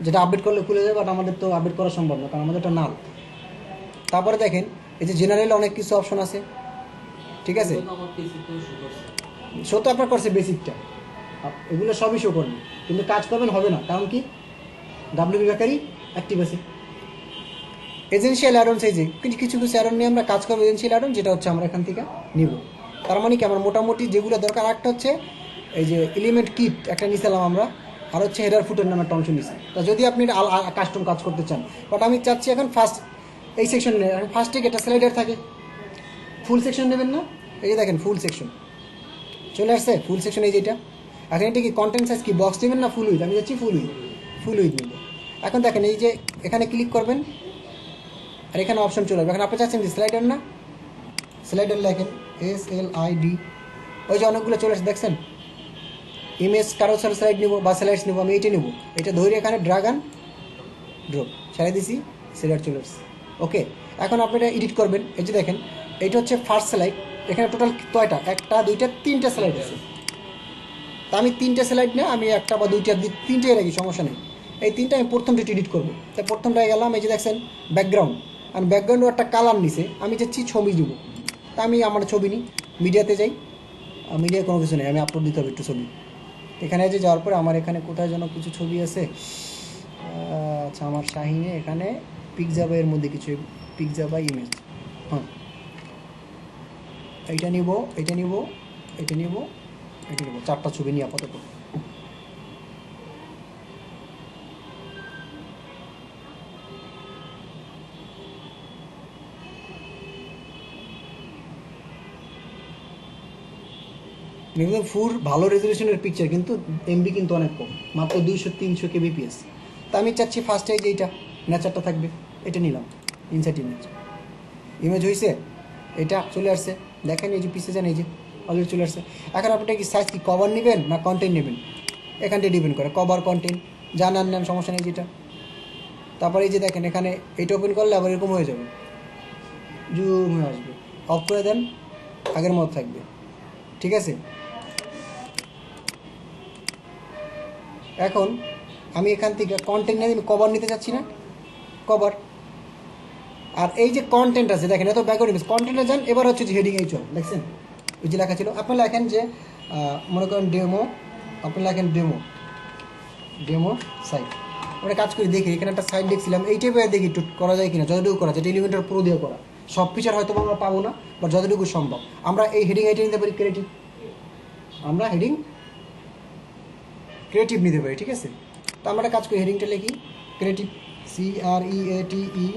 যেটা আপডেট করলে খুলে যাবে, বাট আমাদের তো আপডেট করা সম্ভব না, কারণ আমাদের একটা নাল। তারপরে দেখেন এই যে জেনারেল অনেক কিছু অপশন আছে, ঠিক আছে। শো তো আপনার করছে বেসিকটা, এগুলো সবই শো করবে, কিন্তু কাজ করবেন হবে না, কারণ কি ডাব্লিউ বেকারি অ্যাক্টিভ আছে। এজেন্সিয়াল অ্যাডন্স, এই যে কিছু অ্যাডন নিয়ে আমরা কাজ করবো, এজেন্সিয়াল অ্যাডন, যেটা হচ্ছে আমরা এখান থেকে নিব। তার মানে কি আমার মোটামুটি যেগুলো দরকার, একটা হচ্ছে এই যে এলিমেন্ট কিট একটা নিয়েছিলাম আমরা, আর হচ্ছে হেডার ফুটের নামে একটা অংশ নিয়েছি। তা যদি আপনি কাস্টম কাজ করতে চান, বাট আমি চাচ্ছি এখন ফার্স্ট এই সেকশন নেই, এখন ফার্স্টে একটা স্লাইডার থাকে, ফুল সেকশন নেবেন না। এই যে দেখেন ফুল সেকশন চলে আসছে, ফুল সেকশন এই যেটা। এখন এটা কি কন্টেন্ট সাইজ কি বক্স নেবেন না ফুল উইথ, আমি যাচ্ছি ফুল উইথ নেব। এখন দেখেন এই যে এখানে ক্লিক করবেন, আর এখানে অপশন চলে যাবে। এখন আপনি চাচ্ছেন যে স্লাইডার না, স্লাইডার লেখেন SLID, ওই যে অনেকগুলো চলে আসছে দেখছেন। ইমেজ কারো স্লাইড নেবো বা স্লাইডস নেবো, আমি এইটা নেবো, এটা ধরে এখানে ড্রাগ অ্যান্ড ড্রপ ছাড়াই দিছি, স্লাইড চলে আসছে। ওকে, এখন আপনি এটা এডিট করবেন। এই যে দেখেন এইটা হচ্ছে ফার্স্ট স্লাইড, এখানে টোটাল কয়টা, 1 2 3টে স্লাইড আছে। তা আমি 3টে স্লাইড না, আমি 1টা বা 2টা 3টেই রাখি, সমস্যা নেই। এই 3টা আমি প্রথমটা এডিট করবো। তাই প্রথমটায় গেলাম, এই যে দেখছেন ব্যাকগ্রাউন্ড, আর ব্যাকগ্রাউন্ডও একটা কালার নিছে, আমি চাচ্ছি ছবি দিব। তা আমি আমার ছবি নিই, মিডিয়াতে যাই, মিডিয়ায় কোনো কিছু নেই, আমি আপলোড দিতে হবে একটু ছবি। এখানে যে যাওয়ার পরে আমার এখানে কোথায় যেন কিছু ছবি আছে, আচ্ছা আমার শাহিনে এখানে পিকজাবা, এর মধ্যে কিছু পিকজাবা ইমেজ, হ্যাঁ এইটা নিব, এটা নিব, এটা নিব, এটা নিব, 4টা ছবি নিয়ে আপাতত। ফুল ভালো রেজলিউশনের পিকচার, কিন্তু এমবি কিন্তু অনেক কম, মাত্র 200-300 kbps। তা আমি চাচ্ছি ফার্স্টে যে এইটা নেচারটা থাকবে, এটা নিলাম, ইনসাইট ইমেজ হয়েছে, এটা চলে আসছে। দেখেন এই যে পিসে যান, এই যে অলরেডি চলে আসছে। এখন আপনারা কি সাইজ কি কভার নেবেন না কন্টেন্ট নেবেন, এখানটায় ডিপেন্ড করে, কভার কন্টেন্ট জানান নেন, সমস্যা নেই যেটা। তারপরে এই যে দেখেন এখানে এটা ওপেন করলে আবার এরকম হয়ে যাবে, জুম হয়ে আসবে। অফ করে দেন, আগের মতো থাকবে। ঠিক আছে, এখন আমি এখান থেকে কন্টেন্ট নিয়ে আমি কভার নিতে চাচ্ছি না, কভার। আর এই যে কন্টেন্ট আছে দেখেন, এত ব্যাকওয়ার্ড ইমেজ, কন্টেন্টে যান। এবার হচ্ছে যে হেডিং এই চল দেখছেন, ওই যে লেখা ছিল, আপনি লেখেন যে মনে করেন ডেমো, আপনি লেখেন ডেমো সাইট। ওটা কাজ করে দেখি, এখানে একটা সাইট দেখছিলাম, এই টাইপের দেখি একটু করা যায় কিনা, যতটুকু করা যায় এলিমেন্টার প্রো দিয়ে করা। সব ফিচার হয়তো আমরা পাবো না, বাট যতটুকু সম্ভব। আমরা এই হেডিং এইটা নিতে পারি ক্রিয়েটিভ, আমরা হেডিং ক্রিয়েটিভ নিতে পারি। ঠিক আছে, তো আমরা একটা কাজ করি, হেডিংটা লিখি ক্রিয়েটিভ, CREATEBE।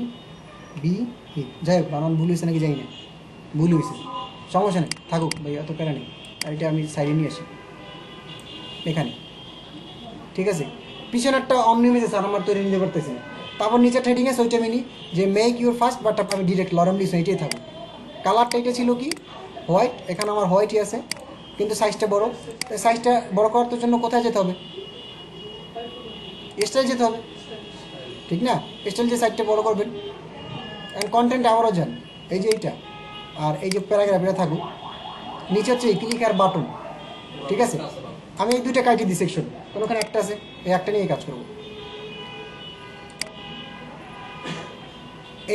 যাই হোক, বানান ভুল হয়েছে নাকি যাই না, ভুল হয়েছে, সমস্যা নেই, থাকুক ভাই, অত প্যারা নেই। আর এটা আমি সাইডে নিয়ে আসি এখানে। ঠিক আছে, পিছনেরটা অমনিমিজে স্যার আমার তৈরি নিতে পারতেছি না। তারপর নিচের হেডিং আছে ওইটা মিনি যে মেক ইউর ফার্স্ট, বাট আমি ডিরেক্ট লরম লিখছি, এইটাই থাকুক। কালারটা এটা ছিল কি হোয়াইট, এখানে আমার হোয়াইটই আছে, কিন্তু সাইজটা বড়। সাইজটা বড় করার জন্য কোথায় যেতে হবে? স্টাইল যেতে হবে, ঠিক না? স্টাইল যে সাইজটা বড় করবেন। অ্যান্ড কন্টেন্ট আবারও যান, এই যে এইটা, আর এই যে প্যারাগ্রাফ এটা থাকুক। নিচে হচ্ছে ক্লিক আর বাটন। ঠিক আছে, আমি এই দুইটা কাটি দিই সেকশন, কোনোখানে একটা আছে, এই একটা নিয়ে কাজ করব।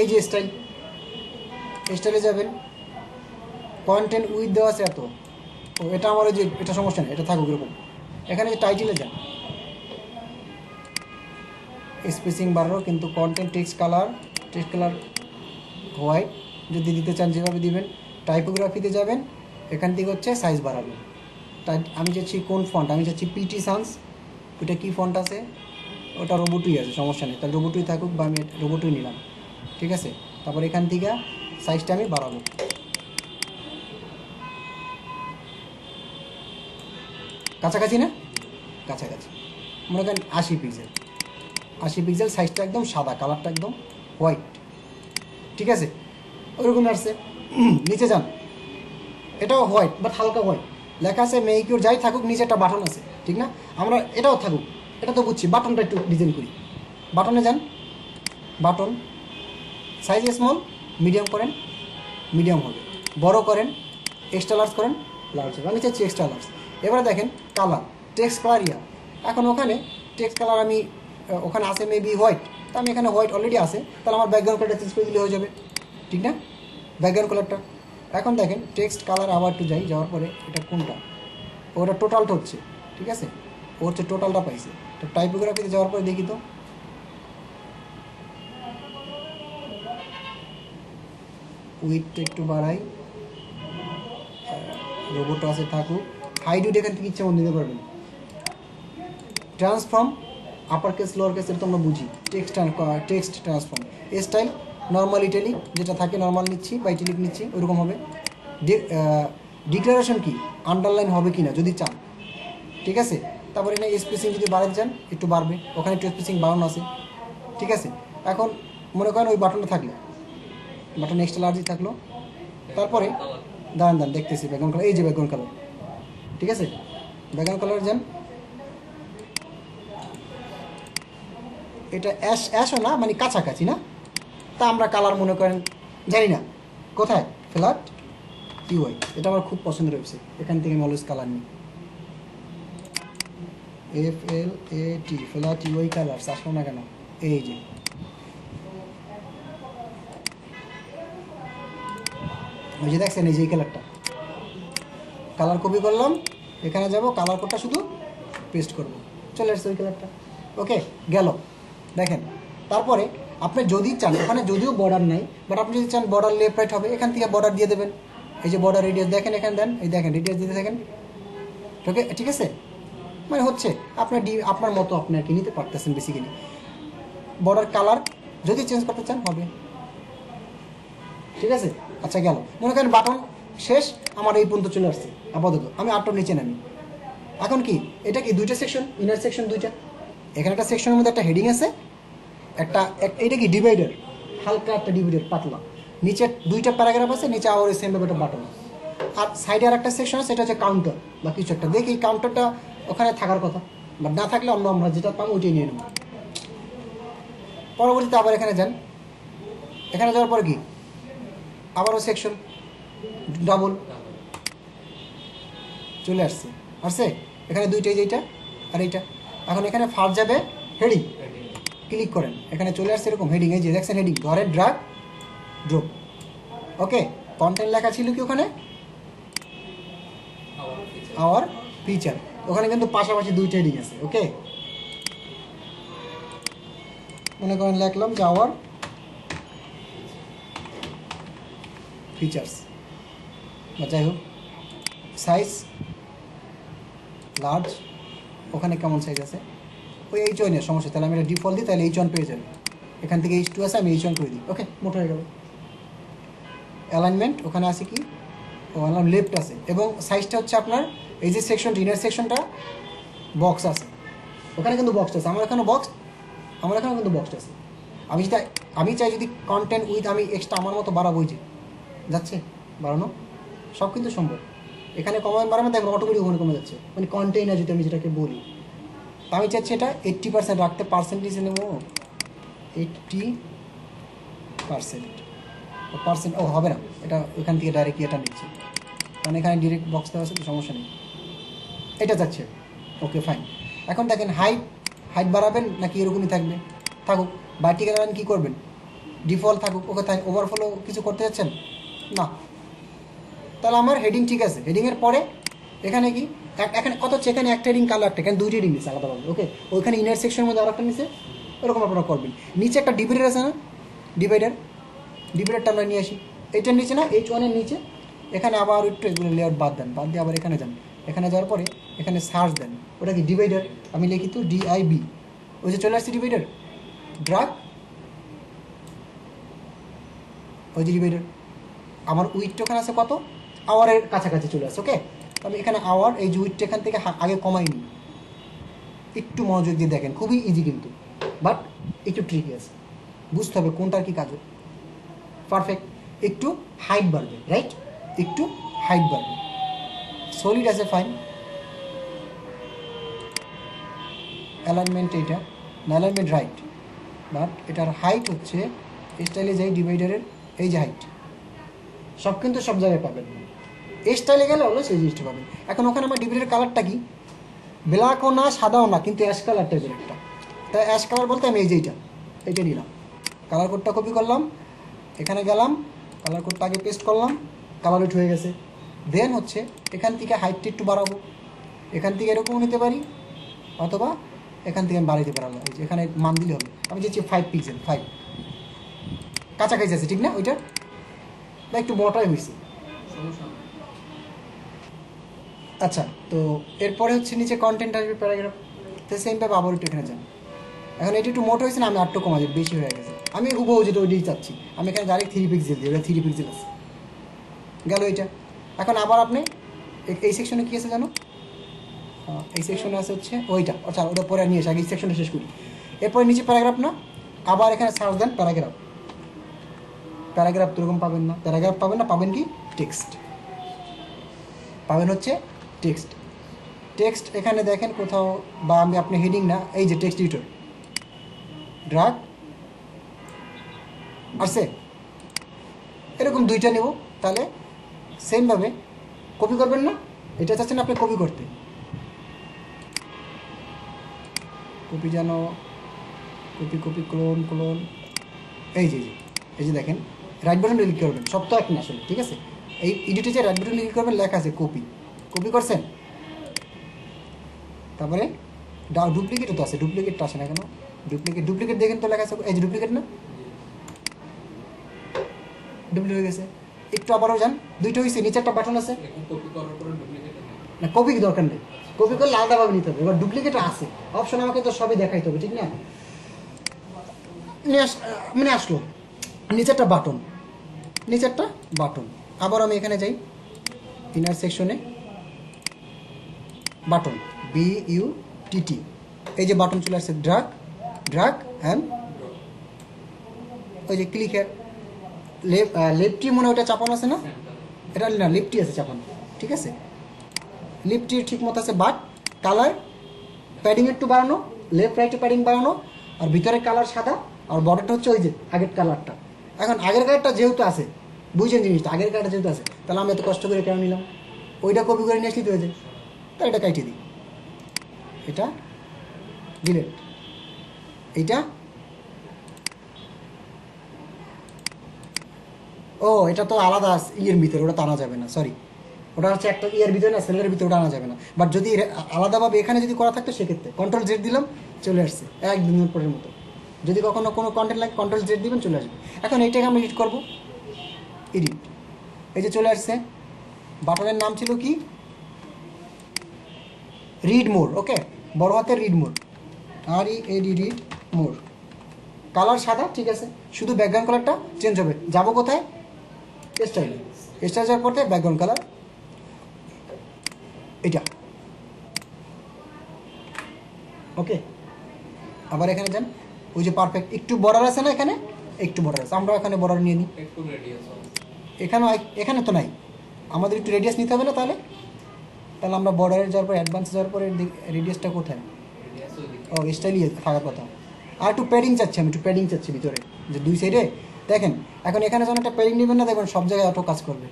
এই যে স্টাইলে যাবেন, কন্টেন্ট উইথ দেওয়া আছে এত, ও এটা আমার যে এটা সমস্যা নেই, এটা থাকুক এরকম। এখানে যে টাইটেলে যান, স্পেসিং বাড়ানো, কিন্তু কন্টেন্ট টেক্সট কালার হোয়াইট যদি দিতে চান যেভাবে দিবেন। টাইপোগ্রাফিতে যাবেন, এখান থেকে হচ্ছে সাইজ বাড়াবেন। তাই আমি চাচ্ছি কোন ফন্ট, আমি চাচ্ছি পিটি সান্স। ওটা কী ফন্ট আছে, ওটা রোবোটুই আছে, সমস্যা নেই, তাহলে রোবোটুই থাকুক, বা আমি রোবোটুই নিলাম। ঠিক আছে, তারপর এখান থেকে সাইজটা আমি বাড়াবো, কাছাকাছি না, কাছাকাছি মনে করেন 80 পিক্সেল, 80 পিক্সেল, সাইজটা একদম সাদা, কালারটা একদম হোয়াইট। ঠিক আছে, ওইরকম আসছে। নিচে যান, এটাও হোয়াইট, বাট হালকা হোয়াইট, লেখা আছে মেক ইউর, যাই থাকুক, নিচে একটা বাটন আছে, ঠিক না? আমরা এটাও থাকুক, এটা তো বুঝছি, বাটনটা একটু ডিজাইন করি। বাটনে যান, বাটন সাইজ স্মল, মিডিয়াম করেন, মিডিয়াম হবে, বড় করেন, এক্সট্রা লার্জ করেন, লার্জ হবে। আমি চাচ্ছি এক্সট্রা লার্জ। এবারে দেখেন কালার, টেক্সট কালার এখন ওখানে টেক্সট কালার আমি ওখানে আছে মেবি হোয়াইট, তো আমি এখানে হোয়াইট অলরেডি আছে, তাহলে আমার ব্যাকগ্রাউন্ড কালারটা চেঞ্জ করে দিলে হয়ে যাবে, ঠিক না? ব্যাকগ্রাউন্ড কালারটা এখন দেখেন টেক্সট কালার, আবার একটু যাওয়ার পরে এটা কোনটা, ওটা টোটালটা হচ্ছে, ঠিক আছে, ও হচ্ছে টোটালটা পাইছে। তো টাইপোগ্রাফিতে যাওয়ার পরে দেখি তো, উইথটা একটু বাড়াই, রোবট আছে থাকুক, হাইড উইড এখান থেকে ইচ্ছা মন দিতে পারবেন। Transform, upper case lower case, এটা তো আমরা বুঝি, text transform. Style normal italic, যেটা থাকে নর্মাল নিচ্ছি বা ইটালিক নিচ্ছি, ওইরকম হবে। ডিক্লারেশন কি, আন্ডারলাইন হবে কি না যদি চান, ঠিক আছে। তারপরে এখানে স্পেসিং যদি বাড়াতে চান একটু বাড়বে, ওখানে একটু স্পেসিং বাড়ানো আছে, ঠিক আছে। এখন মনে করেন ওই বাটনটা থাকলো, বাটন এক্সট্রা লার্জই থাকলো। তারপরে দাঁড়ান দেখতেছি ব্যাকগ্রাউন্ড কালার, এই যে ব্যাকগ্রাউন্ড কালার, ঠিক আছে, ব্যাকগ্রাউন্ড কালার যান, এটা অ্যাশও না, মানে কাছাকাছি না, তা আমরা কালার মনে করেন জানি না কোথায়, ফ্ল্যাট ইউআই, এটা আমার খুব পছন্দের ওয়েবসাইট, এখান থেকে আমি অলওয়েজ কালার নিই, FLAT ফ্ল্যাট ইউআই কালার, আসলো না কেন, এই যে ওই যে দেখছেন, এই যে এই কালারটা, কালার কপি করলাম, এখানে যাব, কালার কোডটা শুধু পেস্ট করব, চলে আসছে ওই কালারটা। ওকে গেল, দেখেন। তারপরে আপনি যদি চান, ওখানে যদিও বর্ডার নাই, বাট আপনি যদি চান বর্ডার লেফট রাইট হবে, এখান থেকে বর্ডার দিয়ে দেবেন। এই যে বর্ডার রেডিয়াস দেখেন, এখানে দেন, এই দেখেন রেডিয়াস দিতে থাকেন, ওকে, ঠিক আছে, মানে হচ্ছে আপনার আপনার মতো আপনি আর কি নিতে পারতেছেন বেসিক্যালি। বর্ডার কালার যদি চেঞ্জ করতে চান হবে, ঠিক আছে। আচ্ছা গেল, মনে করেন বাটন শেষ, আমার এই পর্যন্ত চলে আসছে আপাতত, আমি আটটা নিচে নামি। এখন কি এটা কি দুইটা সেকশন, ইনার সেকশন দুইটা, এখানে একটা সেকশনের মধ্যে একটা হেডিং আছে, এটা কি ডিভাইডার, হালকা একটা ডিভাইডার পাতলা, নিচে দুইটা প্যারাগ্রাফ আছে, নিচে আবার সেম ভাবে একটা বাটন, আর সাইডে আর একটা সেকশন আছে, এটা হচ্ছে কাউন্টার বা কিছু একটা। দেখি কাউন্টারটা ওখানে থাকার কথা, বাট না থাকলে অন্য আমরা যেটা পাবো ওইটাই নিয়ে নেব। পরবর্তীতে আবার এখানে যান, এখানে যাওয়ার পর কি আবারও সেকশন ডাবল চলে আসছে আসছে এখানে দুইটাই, যেইটা আর এইটা। এখন এখানে ফার্স্ট যাবে হেডিং, ক্লিক করেন, এখানে চলে আসছে এরকম হেডিং, এই যে দেখছেন হেডিং, ধরে ড্রাগ ড্রপ। ওকে, কন্টেন্ট লেখা ছিল কি ওখানে আওয়ার ফিচার, ওখানে কিন্তু পাশাপাশি দুইটা হেডিং আছে। ওকে, মনে করেন লিখলাম যে আওয়ার ফিচার্স, বা যাই হোক সাইজ লার্জ, ওখানে কেমন সাইজ আছে ওই H1 এর সমস্যা, তাহলে আমি এটা ডিফল্ট দিই, তাহলে H1 পেয়ে যাবে। এখান থেকে H2 আছে, আমি H1 করে দিই। ওকে, মোট হয়ে গেল। অ্যালাইনমেন্ট ওখানে আছে কি, ও লেফট আছে, এবং সাইজটা হচ্ছে আপনার এই যে সেকশন ইনার সেকশনটা বক্স আছে, ওখানে কিন্তু বক্স আছে, আমার এখানে কিন্তু বক্স আছে। আমি চাই যদি কন্টেন্ট উইথ আমি এক্সট্রা আমার মতো বাড়াবো, যে যাচ্ছে বাড়ানো, সব কিন্তু সম্ভব। এখানে কমানো বাড়ানো দেখবেন অটোমেটিক ওখানে কমে যাচ্ছে, মানে কন্টেইনার যদি আমি যেটাকে বলি। আমি চাচ্ছি এটা 80% রাখতে, পার্সেন্টেজে নেবো 80%। ও হবে না, এটা এখান থেকে ডাইরেক্ট এটা নিচ্ছে, কারণ এখানে ডিরেক্ট বক্স দেওয়া আছে তো সমস্যা নেই, এটা যাচ্ছে। Okay fine. এখন দেখেন হাইট বাড়াবেন নাকি এরকমই থাকবে, থাকুক। ভার্টিক্যাল লাইন কী করবেন, ডিফল্ট থাকুক। ওকে, তাই ওভারফ্লো কিছু করতে যাচ্ছেন না, তাহলে আমার হেডিং ঠিক আছে। হেডিংয়ের পরে এখানে কি, এখানে কত হচ্ছে, এখানে একটা হেডিং কালো, একটা এখানে দুইটা হেডিং নিচ্ছে আলাদাভাবে। ওকে, ওইখানে ইনার সেকশনের মধ্যে আরেকটা নিচ্ছে, এরকম আপনারা করবেন। নিচে একটা ডিভাইডার আছে না, ডিভাইডারটা আমরা নিয়ে আসি, এইটার নিচে না, H1 এর নিচে। এখানে আবার একটু এগুলো লেআউট বাদ দেন, বাদ দিয়ে আবার এখানে যান, এখানে যাওয়ার পরে এখানে সার্চ দেন, ওটা কি ডিভাইডার, আমি লিখি তো DIB, ওই যে চলে আসছে ডিভাইডার, ড্রাগ, ওই যে ডিভাইডার। আমার উইথটা ওখানে আছে কত, আওয়ারের কাছাকাছি চলে আসছে। ওকে, আমি এখানে আওয়ার, এই যে উইথটা এখান থেকে আগে কমাইনি, একটু মনোযোগ দিয়ে দেখেন, খুবই ইজি কিন্তু, বাট একটু ট্রিকি আছে, বুঝতে হবে কোনটার কি কাজ। পারফেক্ট। একটু হাইট বাড়বে, রাইট, একটু হাইট বাড়বে, সলিড আছে, ফাইন। অ্যালাইনমেন্ট এইটা না, অ্যালাইনমেন্ট রাইট, বাট এটার হাইট হচ্ছে স্টাইলে যাই ডিভাইডারের, এই যে হাইট, সব কিন্তু সব জায়গায় পাবেন না, এই স্টাইলে গেলে হলো সেই জিনিসটা পাবেন। এখন ওখানে আমার ডিভাইডারের কালারটা কি, ব্ল্যাকও না সাদাও না, কিন্তু অ্যাশ কালার টাইপের একটা। তাই অ্যাশ কালার বলতে আমি এই যে এইটা নিলাম, কালার কোডটা কপি করলাম, এখানে গেলাম, কালার কোডটা আগে পেস্ট করলাম, কালার উঠ হয়ে গেছে। দেন হচ্ছে এখান থেকে হাইটটা একটু বাড়াবো, এখান থেকে এরকম নিতে পারি, অথবা এখান থেকে আমি বাড়াইতে পারলাম, এই যে এখানে মান দিলে হবে। আমি দিচ্ছি 5 পিক্সেল, 5, কাছাকাছি আছে ঠিক না, ওইটা বা একটু বড়টাই হয়েছে। আচ্ছা, তো এরপরে হচ্ছে নিচে কন্টেন্ট আসবে, প্যারাগ্রাফ, তো সেমভাবে আবার একটু এখানে যান। এখন এটি একটু মোটো হয়েছে না, আমি আটটু কমা যাবে, বেশি হয়ে গেছে, আমি হুবহু যেটা ওইটাই চাচ্ছি, আমি এখানে ডাইরেক্ট 3 পিক্সেল দিই, ওটা 3 পিক্সেল আছে, গেল এইটা। এখন আবার আপনি এই সেকশনে কী আছে জানো, এই সেকশনে আছে হচ্ছে ওইটা, আচ্ছা ওটা পরে নিয়ে এসে আগে এই সেকশনটা শেষ করি। এরপরে নিচে প্যারাগ্রাফ না, আবার এখানে সার্চ দেন প্যারাগ্রাফ তো এরকম পাবেন না, প্যারাগ্রাফ পাবেন না, পাবেন কি টেক্সট, পাবেন হচ্ছে টেক্সট। এখানে দেখেন কোথাও, বা আমি আপনি হেডিং না, এই যে টেক্সট এডিটর, ড্রাগ আসছে, এরকম দুইটা নেব, তাহলে সেমভাবে কপি করবেন না, এটা চাচ্ছেন আপনি কপি করতে, কপি যেন কপি ক্লোন, এই যে দেখেন, রাইট বাটন ক্লিক করবেন, সব তো এক না আসলে, ঠিক আছে। এই এডিটে যে রাইট বাটন ক্লিক করবেন, লেখা আছে কপি করছেন, তারপরে ডুপ্লিকেটও তো আছে, ডুপ্লিকেটটা আসে না কেন, ডুপ্লিকেট দেখেন তো লেখা আছে, এই যে ডুপ্লিকেট না, ডুপ্লিকেট হয়ে গেছে। একটু আবারও যান, দুইটা হয়েছে, নিচে একটা বাটন আছে না, কপি দরকার নেই, কপি করলে আলাদাভাবে নিতে হবে। এবার ডুপ্লিকেট আছে অপশন, আমাকে তো সবই দেখাইতে হবে, ঠিক না, মানে আসলো নিচেরটা বাটন, আবার আমি এখানে যাই, ইনার সেকশনে বাটন, BUTT, এই যে বাটন চলে আসছে, ড্রাগ অ্যান্ড, ওই যে ক্লিকের লেফটি মনে ওটা চাপানো আছে না, এটা না লেফটি আছে চাপানো, ঠিক আছে, লেফটি ঠিক মতো আছে, বাট কালার প্যাডিং একটু বাড়ানো, লেফট রাইটে প্যাডিং বাড়ানো, আর ভিতরের কালার সাদা আর বর্ডারটা হচ্ছে ওই যে আগের কালারটা। এখন আগের কালারটা যেহেতু আছে, বুঝছেন জিনিসটা, আগের কালারটা যেহেতু আছে, তাহলে আমি এত কষ্ট করে কেন নিলাম? ওইটা কপি করে নিয়ে আসলে তো হয়েছে, তাহলে এটা কাটিয়ে দিই, এটা ডিলেট, এইটা ও এটা তো আলাদা ইয়ের ভিতরে, ওটা টানা যাবে না, সরি, ওটা হচ্ছে একটা ইয়ের ভিতরে না, সেলের ভিতরে ওটা আনা যাবে না। বাট যদি আলাদাভাবে এখানে যদি করা থাকতো সেক্ষেত্রে কন্ট্রোল জেড দিলাম, চলে আসছে 1-2 মিনিট পরের মতো। যদি কখনো কোনো কন্টেন্ট লাগে কন্ট্রোল জেড দিবেন, চলে আসবে। এখন এইটাকে আমি এডিট করবো, এডিট, এই যে চলে আসছে। বাটনের নাম ছিল কি, রিড মোর, ওকে, বড় হাতের read more, READ, read more. Colour সাদা, ঠিক আছে, শুধু ব্যাকগ্রাউন্ড কালারটা চেঞ্জ হবে। যাবো কোথায়, স্টাইল, স্টাইল যাওয়ার পরে ব্যাকগ্রাউন্ড কালার এটা, ওকে। আবার এখানে যান, ওই যে পারফেক্ট একটু বর্ডার আছে না, এখানে একটু বর্ডার আছে, আমরা এখানে বর্ডার নিয়ে নিই। এখানে এখানে তো নাই, আমাদের একটু রেডিয়াস নিতে হবে না, তাহলে তাহলে আমরা বর্ডারে যাওয়ার পর অ্যাডভান্সে যাওয়ার পরে রেডিয়াসটা কোথায়, ও স্টাইলই থাকার কথা। আর একটু প্যাডিং চাচ্ছি, আমি একটু প্যাডিং চাচ্ছি ভিতরে, যে 2 সাইডে দেখেন। এখন এখানে যখন একটা প্যাডিং নেবেন না, দেখবেন সব জায়গায় অটো কাজ করবে।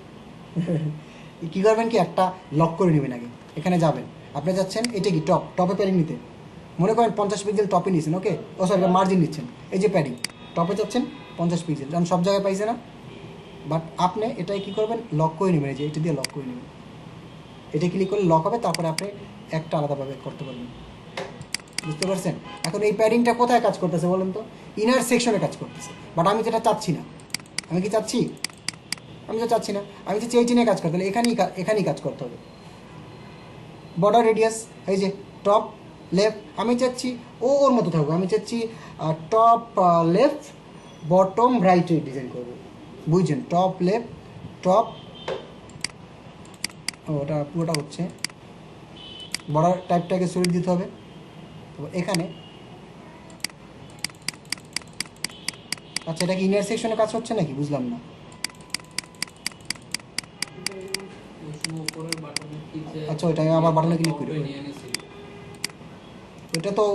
কী করবেন কি, একটা লক করে নেবেন আগে, এখানে যাবেন, আপনি যাচ্ছেন, এটা কি টপে প্যাডিং নিতে, মনে করেন 50 পিক্সেল টপে নিচ্ছেন, ওকে, ও সরি মার্জিন নিচ্ছেন, এই যে প্যাডিং টপে যাচ্ছেন 50 পিক্সেল, কারণ সব জায়গায় পাইছে না। বাট আপনি এটাই কী করবেন, লক করে নেবেন, এই যে এটা দিয়ে লক করে নেবেন, এটা ক্লিক করলে লক হবে, তারপরে আপনি একটা আলাদাভাবে করতে পারবেন, বুঝতে পারছেন? এখন এই প্যাডিংটা কোথায় কাজ করতেছে বলেন তো, ইনার সেকশনে কাজ করতেছে। বাট আমি যেটা চাচ্ছি না, আমি কি চাচ্ছি, আমি তো চাচ্ছি না, আমি চাচ্ছি এইটি নিয়ে কাজ করতে হলে এখানেই কাজ করতে হবে। বর্ডার রেডিয়াস, এই যে টপ লেফট, আমি চাচ্ছি ওর মতো থাকবো, আমি চাচ্ছি টপ লেফট বটম রাইটে ডিজাইন করবো, বুঝছেন? টপ লেফট টপ, ওটা পুরোটা হচ্ছে বর্ডার টাইপটাকে সরিয়ে দিতে হবে। তো এখানে আচ্ছা, এটা কি ইনার সেকশনে কাজ হচ্ছে নাকি, বুঝলাম না। আচ্ছা, ওইটা আবার বাটনে ক্লিক করি,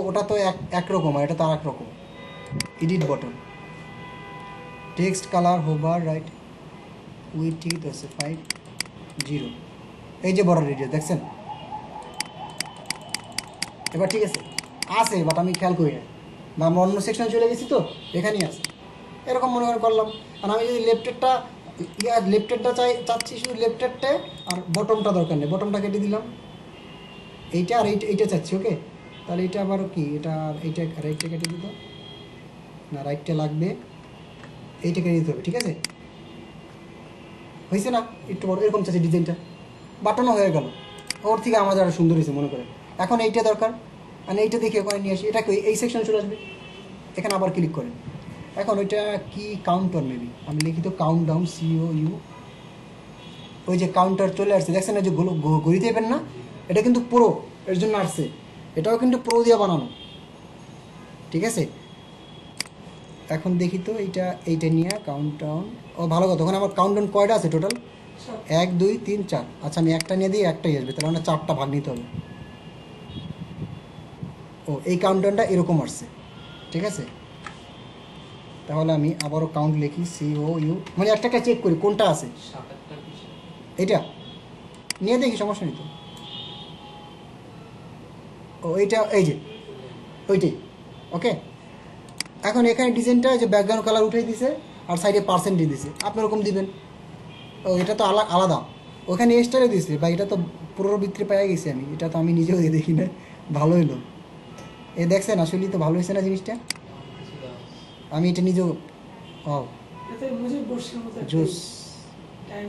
ওটা তো একরকম, আর এটা তো আর একরকম। Edit button, text colour hover right with, ঠিক আছে 50, এই যে বর্ডার রেডিয়াস দেখছেন, এবার ঠিক আছে আছে, বাট আমি খেয়াল করি না, বা আমরা অন্য সেকশনে চলে গেছি তো এখানেই আছে, এরকম মনে করে করলাম। আর আমি যদি লেফটেরটা চাচ্ছি শুধু লেফটেরটা, আর বটমটা দরকার নেই, বটমটা কেটে দিলাম, এইটা আর এইটা চাচ্ছি, ওকে। তাহলে এটা আবার কি, এইটা রাইটটা কেটে দিত না, রাইটটা লাগবে, এইটা কেটে দিতে হবে, ঠিক আছে, হয়েছে না? একটু বড় এরকম চাচ্ছি ডিজাইনটা, বাটনও হয়ে গেল, ওর থেকে আমাদের আরও সুন্দর হয়েছে মনে করে। এখন এইটা দরকার, মানে এইটা দেখে ওখানে নিয়ে আসি, এটা এই সেকশনে চলে আসবে, এখানে আবার ক্লিক করেন। এখন ওইটা কি কাউন্টার, মেবি আমি লিখি তো কাউন্টডাউন, COU, ওই যে কাউন্টার চলে আসছে, দেখছেন যে ঘড়ি দেবেন না, এটা কিন্তু প্রো, এর জন্য আসছে, এটাও কিন্তু প্রো দিয়ে বানানো, ঠিক আছে। এখন দেখি তো এইটা নিয়ে কাউন্টডাউন, ও ভালো কথা, ওখানে আমার কাউন্টডাউন কয়টা আছে টোটাল, 1 2 3 4, আচ্ছা আমি একটা নিয়ে দিই, একটাই আসবে, তাহলে আমার 4টা ভাগ নিতে হবে। ও এই কাউন্টডাউনটা এরকম আসছে, ঠিক আছে। তাহলে আমি আবারও কাউন্ট লিখি, COU, মানে একটা চেক করি কোনটা আছে, এইটা নিয়ে দেখি, সমস্যা নেই তো। ও এইটা, এই যে ওইটাই, ওকে। এখন এখানে ডিজাইনটা যে ব্যাকগ্রাউন্ড কালার উঠে দিছে, আর সাইডে পার্সেন্টেজ দিছে, আপনি ওরকম দিবেন। ও এটা তো আলাদা, ওখানে এক্সট্রা দিয়েছে, বা এটা তো পুরোর ভিতরে পেয়ে গেছি আমি, এটা তো আমি নিজেও দেখি না, ভালো হইলো। দেখছেন আসলেই তো ভালো হয়েছে না জিনিসটা, আমি এটা নিজেও, ও জুস,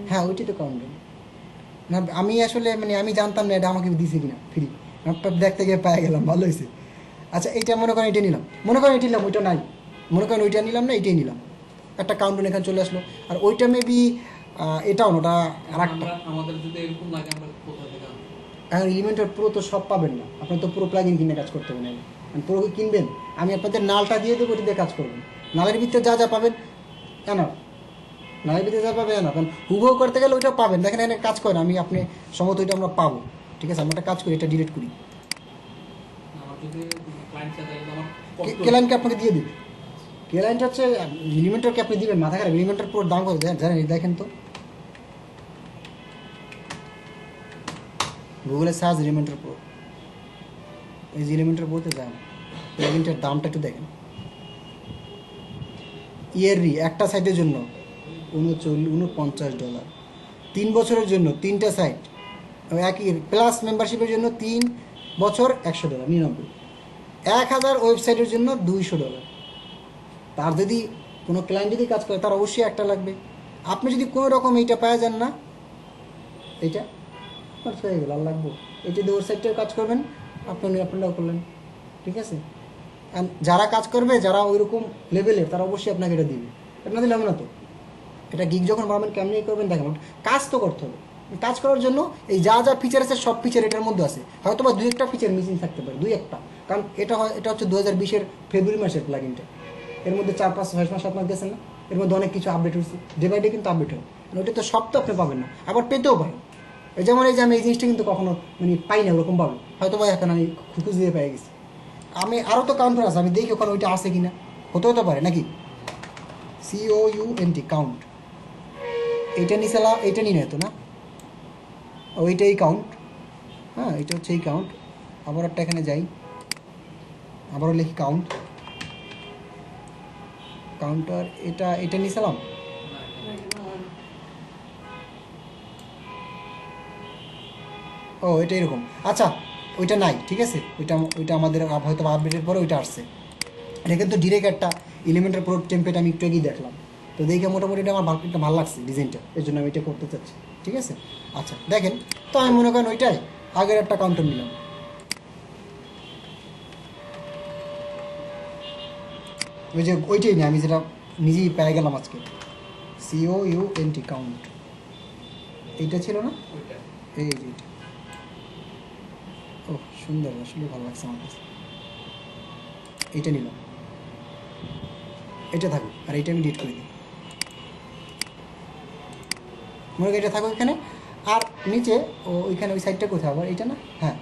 হ্যাঁ ওইটাই তো কাউন্টার না, আমি আসলে মানে আমি জানতাম না এটা আমাকে দিছে কিনা ফ্রি, দেখতে গিয়ে পেয়ে গেলাম, ভালো হয়েছে। আচ্ছা এইটা মনে করেন এটা নিলাম, এটা নিলাম, ওইটা নাই, মনে করেন ওইটা নিলাম না, এইটাই নিলাম, একটা কাউন্টার এখানে চলে আসলো। আর ওইটা মেবি এটাও না, ওটা আর একটা, আমাদের যদি এরকম লাগে আমরা কোথা থেকে আনবো? এখন এলিমেন্টের পুরো তো সব পাবেন না, আপনার তো পুরো প্লাগইন কিনে কাজ করতে হবে না, পুরো কিনবেন, আমি আপনাদের নালটা দিয়ে দেবো, ওইটা দিয়ে কাজ করবেন, নালের ভিতরে যা যা পাবেন এনাফ, নালের ভিতরে যা পাবেন এনাফ, কারণ হুবহু করতে গেলে ওইটা পাবেন, দেখেন এখানে কাজ করেন, আমি আপনি সম্ভবত ওইটা আমরা পাবো, ঠিক আছে, আমরা একটা কাজ করি, এটা ডিলিট করি, আমার যদি ক্লায়েন্ট চাই তাহলে আমার ক্লায়েন্টকে আপনাকে দিয়ে দিবে, ক্লায়েন্ট হচ্ছে এলিমেন্টরকে আপনি দিবেন মাথা খারাপ, এলিমেন্টর পুরো দাম কত জানেন? দেখেন তো গুগলে সার্চ এলিমেন্টর প্রো, এই যে এলিমেন্টর প্রোতে যান, প্লাগইনটার দামটা একটু দেখেন। ইয়ারলি একটা সাইটের জন্য $49, 3 বছরের জন্য 3টা সাইট একই, প্লাস মেম্বারশিপের জন্য 3 বছর $100, 99। 1000 ওয়েবসাইটের জন্য $200। তার যদি কোনো ক্লায়েন্ট যদি কাজ করে তার অবশ্যই একটা লাগবে। আপনি যদি কোনো রকম এইটা পাওয়া যান না, এইটা খরচ হয়ে গেল, আর লাগবো এইটা দিয়ে ওয়েবসাইটটার কাজ করবেন, আপনারাও করলেন, ঠিক আছে। আর যারা কাজ করবে, যারা ওইরকম লেভেলের, তারা অবশ্যই আপনাকে এটা দিবে। এটা না দিলে হবে না তো। এটা গিগ যখন বানাবেন কেমনি করবেন দেখেন, কাজ তো করতে হবে। কাজ করার জন্য এই যা যা ফিচার আছে সব ফিচার এটার মধ্যে আছে, হয়তো বা 2-1টা ফিচার মিসিং থাকতে পারে, 2-1টা। কারণ এটা হচ্ছে 2020-এর ফেব্রুয়ারি মাসের প্লাগইনটা। এর মধ্যে 4-5-6 মাস গেছে না, এর মধ্যে অনেক কিছু আপডেট হয়েছে, ডে বাই ডে কিন্তু আপডেট হয়। ওটা তো সব তো আপনি পাবেন না, আবার পেতেও পারেন। যেমন এই যে আমি এই জিনিসটা কিন্তু কখনো মানে পাই না ওরকম পাবো, হয়তো বা এখন আমি খুঁজ দিয়ে পেয়ে গেছি। আমি আরও তো কাউন্টার আছে, আমি দেখি ওখানে ওইটা আছে কিনা, হতেও তো পারে নাকি। COUNT কাউন্ট, এইটা নিচেলা, এইটা নিয়ে নেতো না, ওইটাই কাউন্ট। হ্যাঁ, এটা হচ্ছে এই কাউন্ট। আবার একটা এখানে যাই, আবারও লিখি কাউন্ট, কাউন্টার, এটা নিয়েছিলাম। ও এটা এরকম, আচ্ছা ওইটা নাই, ঠিক আছে। ওইটা আমাদের হয়তো আপডেটের পরে ওইটা আসছে। এটা কিন্তু ডিরেক্ট একটা এলিমেন্টার প্রো টেমপ্লেট আমি একটু আগেই দেখলাম, তো দেখে মোটামুটি এটা আমার একটা ভালো লাগছে ডিজাইনটা, এর জন্য আমি এটা করতে চাচ্ছি, ঠিক আছে। আচ্ছা দেখেন তো, আমি মনে করেন ওইটাই আগের একটা কাউন্টার নিলাম, ওই যে ওইটাই নিয়ে আমি যেটা নিজেই পেয়ে গেলাম আজকে, COUNT কাউন্ট, এইটা ছিল না, ওইটা এই যে এইটা। ও সুন্দর, আসলে ভালো লাগছে আমার কাছে। এইটা নিলাম, এটা থাকুক, আর এইটা আমি ডিলিট করে দিই, মনে করি এটা থাকুক এখানে। আর নিচে ওইখানে ওই সাইডটা কোথায় আবার, এইটা না, হ্যাঁ।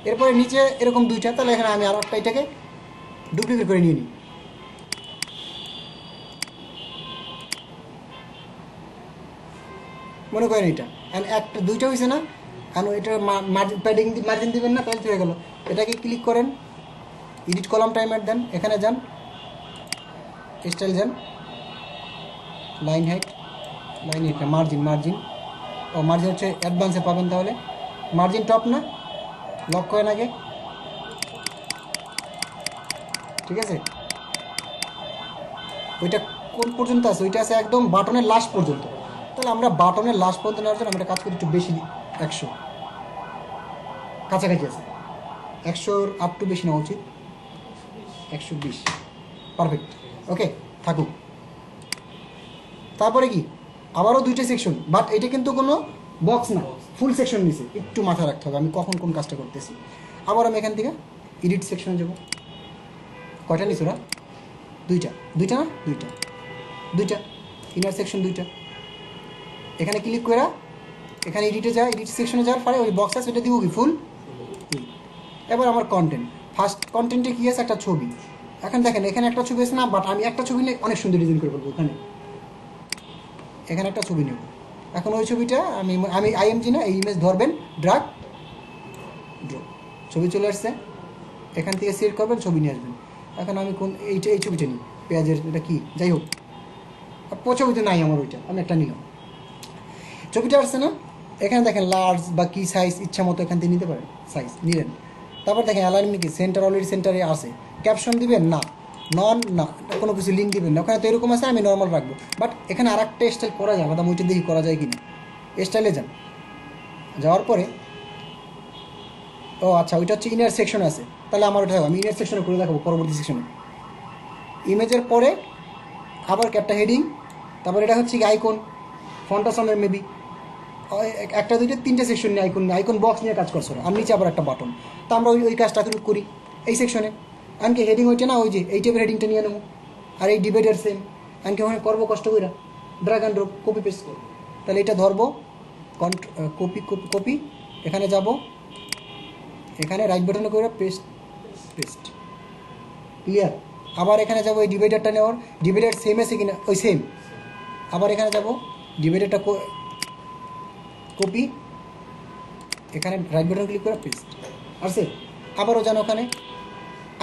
এরপরে নিচে এরকম 2টা, তাহলে এখানে আমি আরও একটা এটাকে ডুপ্লিকেট করে নিয়ে নিই। মনে করেন এটা একটা 2টা হয়েছে না, কারণ এটা মার্জিন দিবেন না, তাহলে হয়ে গেল। এটাকে ক্লিক করেন, এডিট কলাম টাইমার দেন, এখানে যান, স্টাইল যান, লাইন হাইট না, মার্জিন ও মার্জিন হচ্ছে অ্যাডভান্সে পাবেন, তাহলে মার্জিন টপ না, লক করেন আগে, ঠিক আছে। ওইটা কোন পর্যন্ত আছে, ওইটা আছে একদম বাটনের লাস্ট পর্যন্ত। তাহলে আমরা বাটনের লাস্ট পর্যন্ত নেওয়ার জন্য আমরা কাজ করি একটু বেশি, 100 কাছাকাছি আছে, 100-র আপ টু বেশি নেওয়া উচিত, 120, পারফেক্ট, ওকে থাকুক। তারপরে কি, আবারও 2টা সেকশন, বাট এটা কিন্তু কোনো বক্স না, ফুল সেকশন নিছে, একটু মাথা রাখতে হবে আমি কখন কোন কাজটা করতেছি। আবার আমি এখান থেকে এডিট সেকশনে যাব, কয়টা নিস ওরা, 2টা না, 2টা ইনার সেকশন 2টা। এখানে ক্লিক করে এখানে এডিটে যায়, এডিট সেকশনে যাওয়ার পরে ওই বক্স আছে ওটা দিব কি ফুল। এবার আমার কন্টেন্ট, ফার্স্ট কন্টেন্টে কী আছে, একটা ছবি। এখন দেখেন এখানে একটা ছবি আছে না, বাট আমি একটা ছবি নিয়ে অনেক সুন্দর ডিজাইন করে বলবো। এখানে একটা ছবি নেব, এখন ওই ছবিটা আমি IMG না, এই ইমেজ ধরবেন, ড্রাগ ড্র, ছবি চলে আসছে, এখান থেকে সিলেক্ট করবেন, ছবি নিয়ে আসবেন। এখন আমি এই ছবিটা নিই, পেঁয়াজের, এটা কি যাই হোক, ছবিতে নাই আমার, ওইটা আমি একটা নিলাম, ছবিটা আসছে না। এখানে দেখেন লার্জ বা কি সাইজ ইচ্ছা মতো এখান থেকে নিতে পারেন, সাইজ নিলেন। তারপর দেখেন অ্যালাইনমেন্ট কি, সেন্টার অলরেডি সেন্টারে আছে, ক্যাপশন দিবেন না, না কোনো কিছু লিঙ্ক দিবেন না, ওখানে তো এরকম আছে, আমি নর্মাল রাখবো। বাট এখানে আর একটা স্টাইল করা যায়, আলাদা ওইটা দেখি করা যায় কি না। স্টাইলে যাওয়ার পরে, ও আচ্ছা ওইটা হচ্ছে ইনার সেকশন আছে, তাহলে আমার ওটা আমি ইনার সেকশনে করে দেখাবো পরবর্তী সেকশনে। ইমেজের পরে আবার একটা হেডিং, তারপর এটা হচ্ছে কি আইকন, ফন্টাসনের মেবি একটা 2টা 3টে সেকশন নিয়ে আইকন বক্স নিয়ে কাজ করছে, আর নিচে আবার একটা বাটন। তো আমরা ওই কাজটা করি এই সেকশনে। এমনকি হেডিং ওইটা না, ওই যে এই টাইপের হেডিংটা নিয়ে নেবো, আর এই ডিভাইডার সেম, এমনকি ওখানে করবো কষ্ট করে drag and drop, copy paste করবো। তাহলে এটা ধরবো, কপি, এখানে যাব, এখানে রাইট বাটনে করে পেস্ট, ক্লিয়ার। আবার এখানে যাবো এই ডিভাইডারটা নেওয়ার, ডিভাইডার সেম আছে কিনা, ওই সেম। আবার এখানে যাব, ডিভাইডারটা কপি, এখানে রাইট বাটন ক্লিক করে পেস্ট আসছে। আবারও জানো ওখানে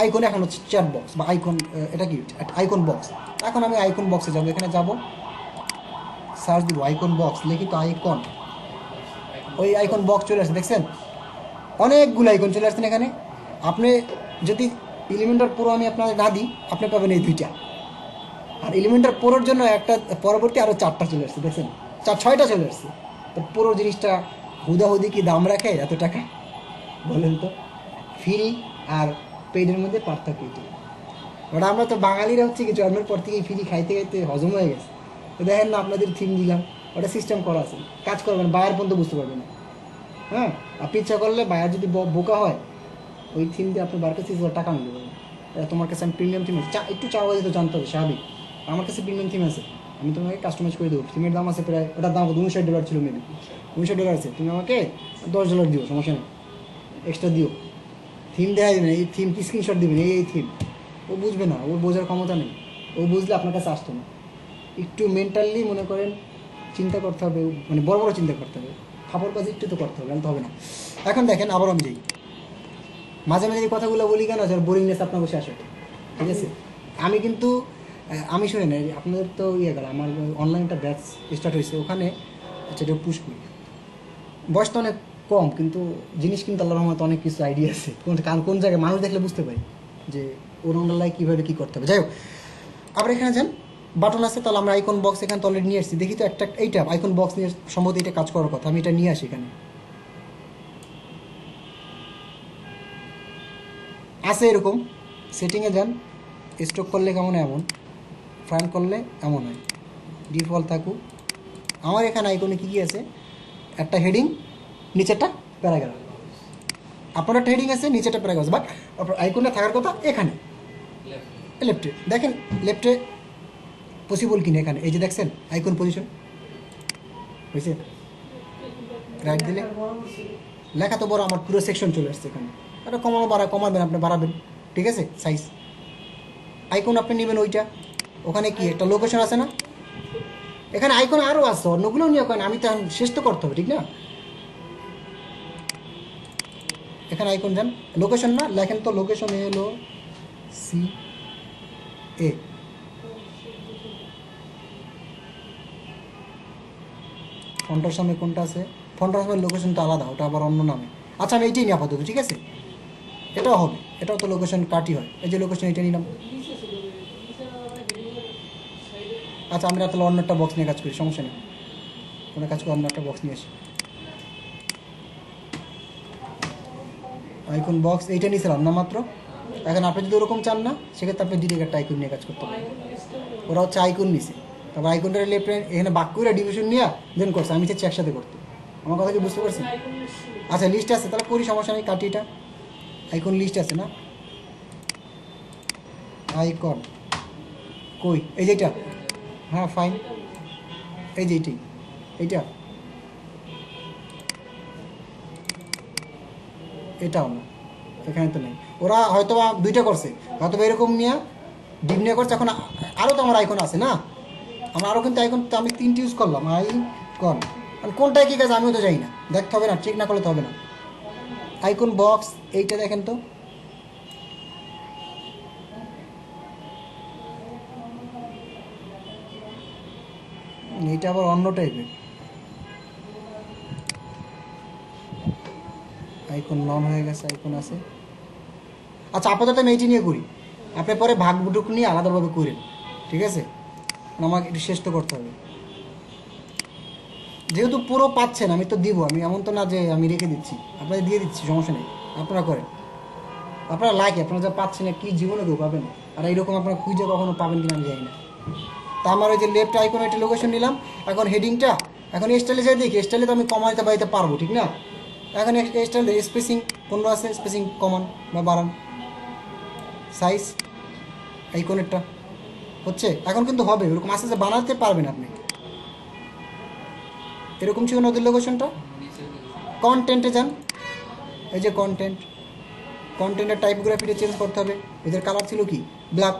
আইকন, এখন হচ্ছে চ্যাট বক্স বা আইকন, এটা কি আইকন বক্স। এখন আমি আইকন বক্সে যাবো, এখানে যাব, সার্চ দিব আইকন বক্স, লিখি তো আইকন, ওই আইকন বক্স চলে আসছে, দেখছেন অনেকগুলো আইকন চলে আসছেন এখানে। আপনি যদি এলিমেন্টার প্রো আমি আপনাদের না দিই, আপনি পাবেন এই 2টা, আর এলিমেন্টার প্রোর জন্য একটা পরবর্তী আরও 4টা চলে আসছে, দেখছেন 6টা চলে আসছে। তো পুরো জিনিসটা হুদাহুদি কি দাম রাখে এত টাকা, বলেন তো? ফ্রি আর পেইডের মধ্যে পার্থক্য এটাই। ওটা আমরা তো বাঙালিরা হচ্ছে কি জন্মের পর থেকেই ফ্রি খাইতে খাইতে হজম হয়ে গেছে। তো দেখেন না, আপনাদের থিম দিলাম, ওটা সিস্টেম করা আছে, কাজ করবেন, বায়ার পর্যন্ত বুঝতে পারবে না। হ্যাঁ, আপনি ইচ্ছা করলে বায়ার যদি বোকা হয়, ওই থিম দিয়ে আপনি বার কাছে টাকা নিতে পারবেন। তোমার কাছে আমি প্রিমিয়াম থিম একটু চাওয়া যেতে জানতে হবে, স্বাভাবিক। আমার কাছে প্রিমিয়াম থিম আছে, আমি তোমাকে কাস্টমাইজ করে দেবো। থিমের দাম আছে প্রায়, ওটার দাম $59 ছিল, মেবি $59 আছে। তুমি আমাকে $10 দিও, সমস্যা নেই, এক্সট্রা দিও। থিম দেখা দেবেন, এই থিম স্ক্রিনশট দেবেন, এই থিম। ও বুঝবে না, ওর বোঝার ক্ষমতা নেই। ও বুঝলে আপনার কাছে আসতো না। একটু মেন্টালি মনে করেন চিন্তা করতে হবে, মানে বড় বড় চিন্তা করতে হবে, খাবার কাজ একটু তো করতে হবে, তো হবে না। এখন দেখেন, আবার আমি যাই, মাঝে মাঝে এই কথাগুলো বলি কেন, যার বোরিংনেস আপনার বসে আসে, ঠিক আছে? আমি কিন্তু আমি শুনে নেই, আপনাদের তো গেল, আমার অনলাইনটা ব্যাচ স্টার্ট হয়েছে, ওখানে এটা পুশ করি। বয়স তো অনেক কম, কিন্তু জিনিস কিন্তু আল্লাহর রহমতে অনেক কিছু আইডিয়া আছে, কোন জায়গায় মানুষ দেখলে বুঝতে পারি যে ওর অনলাইন কীভাবে কী করতে হবে। যাই হোক, আবার এখানে যান, বাটন আছে, তাহলে আমরা আইকন বক্স এখানে তো অলরেডি নিয়ে আসছি। দেখি তো একটা, এইটা আইকন বক্স নিয়ে সম্ভবত এটা কাজ করার কথা, আমি এটা নিয়ে আসি। এখানে আছে এরকম, সেটিংয়ে যান, স্টক করলে কেমন এমন, ফ্রান্ট করলে এমন হয়, ডিফল্ট থাকুক। আমার এখানে আইকনে কী কী আছে, একটা হেডিং, নিচেরটা প্যারাগ্রাফ। আপনার একটা হেডিং আছে, নিচেরটা প্যারাগ্রাফ, বাট আপনার আইকনটা থাকার কথা এখানে লেফটে। দেখেন লেফটে পসিবল কিনা, এখানে এই যে দেখছেন আইকন পজিশন হয়েছে, রাইট দিলে লেখা তো বড়, আমার পুরো সেকশন চলে আসছে এখানে। এটা কমাবেন, আপনি বাড়াবেন, ঠিক আছে? সাইজ আইকন আপনি নেবেন ওইটা, ওখানে কি একটা লোকেশন আছে না, এখানে আইকন আরও আছে, অন্যগুলোও নিয়ে ওখানে, আমি তো শেষ তো করতে হবে, ঠিক না? এখানে আইকন যান, লোকেশন না লেখেন তো, লোকেশন হলো CA, ফন্টার সামনে কোনটা আছে, ফন্টার সামনে লোকেশনটা আলাদা, ওটা আবার অন্য নামে। আচ্ছা, আমি এইটাই নিই আপাতত, ঠিক আছে? এটাও হবে, এটাও তো লোকেশন কাটই হয়, এই যে লোকেশন এটা নিলাম। আচ্ছা, আমরা তাহলে অন্য একটা বক্স নিয়ে কাজ করি, সমস্যা নেই, কোনো কাজ করে অন্য একটা বক্স নিয়ে আসি। আইকন বক্স এইটা নিয়েছিলাম না মাত্র। এখন আপনি যদি ওরকম চান না, সেক্ষেত্রে আপনি ডিরেক্ট একটা আইকন নিয়ে কাজ করতে পারেন। ওরা হচ্ছে আইকন নিছে, তারপর আইকনটার লেফট এখানে বাক্যরা ডিভিশন নিয়ে দেন করছে, আমি চাচ্ছি একসাথে করতে। আমার কথা কি বুঝতে পারছেন? আচ্ছা, লিস্ট আছে, তাহলে করি, সমস্যা নেই, কাটি এটা। আইকন লিস্ট আছে না, আইকন কই, এই যেটা, হ্যাঁ ফাইন, এই যে এইটাই, এইটা, এটাও না, এখানে তো নেই। ওরা হয়তো 2টা করছে, হয়তো এরকম নিয়ে ডিপ নিয়ে করছে। এখন আরও তো আমার আইকন আছে না, আমার আরও কিন্তু আইকন তো আমি 3টি ইউজ করলাম, আইকন কোনটায় কী কাজ আমিও তো যাই না, দেখতে হবে না, চেক না করলে তো হবে না। আইকন বক্স এইটা দেখেন তো, এইটা আবার অন্য টাইপের আইকন, নন হয়ে গেছে, আইকন আছে। আচ্ছা, আপাতত আমি এইটি নিয়ে করি, আপনি পরে ভাগটুক নিয়ে আলাদাভাবে করেন, ঠিক আছে? আমাকে একটু শেষ তো করতে হবে, যেহেতু পুরো পাচ্ছেন, আমি তো দিব, আমি এমন তো না যে আমি রেখে দিচ্ছি, আপনাদের দিয়ে দিচ্ছি, সমস্যা নেই, আপনারা করেন, আপনারা লাগে, আপনারা যা পাচ্ছেন কি জীবনে কেউ পাবেন, আর এইরকম আপনারা খুঁজে কখনো পাবেন কিনা আমি জানি না। তা আমার ওই যে লেফট আইকন একটা লোকেশন নিলাম, এখন হেডিংটা, এখন স্টাইলে যাই দেখি, স্টাইলে তো আমি কমাইতে বাড়িতে পারবো, ঠিক না? এখন স্টাইল স্পেসিং 15 আছে, স্পেসিং কমান বা বাড়ান, সাইজ আইকনেরটা হচ্ছে, এখন কিন্তু হবে, ওরকম আস্তে আস্তে বানাতে পারবেন আপনি। এরকম ছিল না ওদের লোকেশনটা। কন্টেন্টে যান, এই যে কন্টেন্টের টাইপোগ্রাফিটা চেঞ্জ করতে হবে। এদের কালার ছিল কি ব্ল্যাক,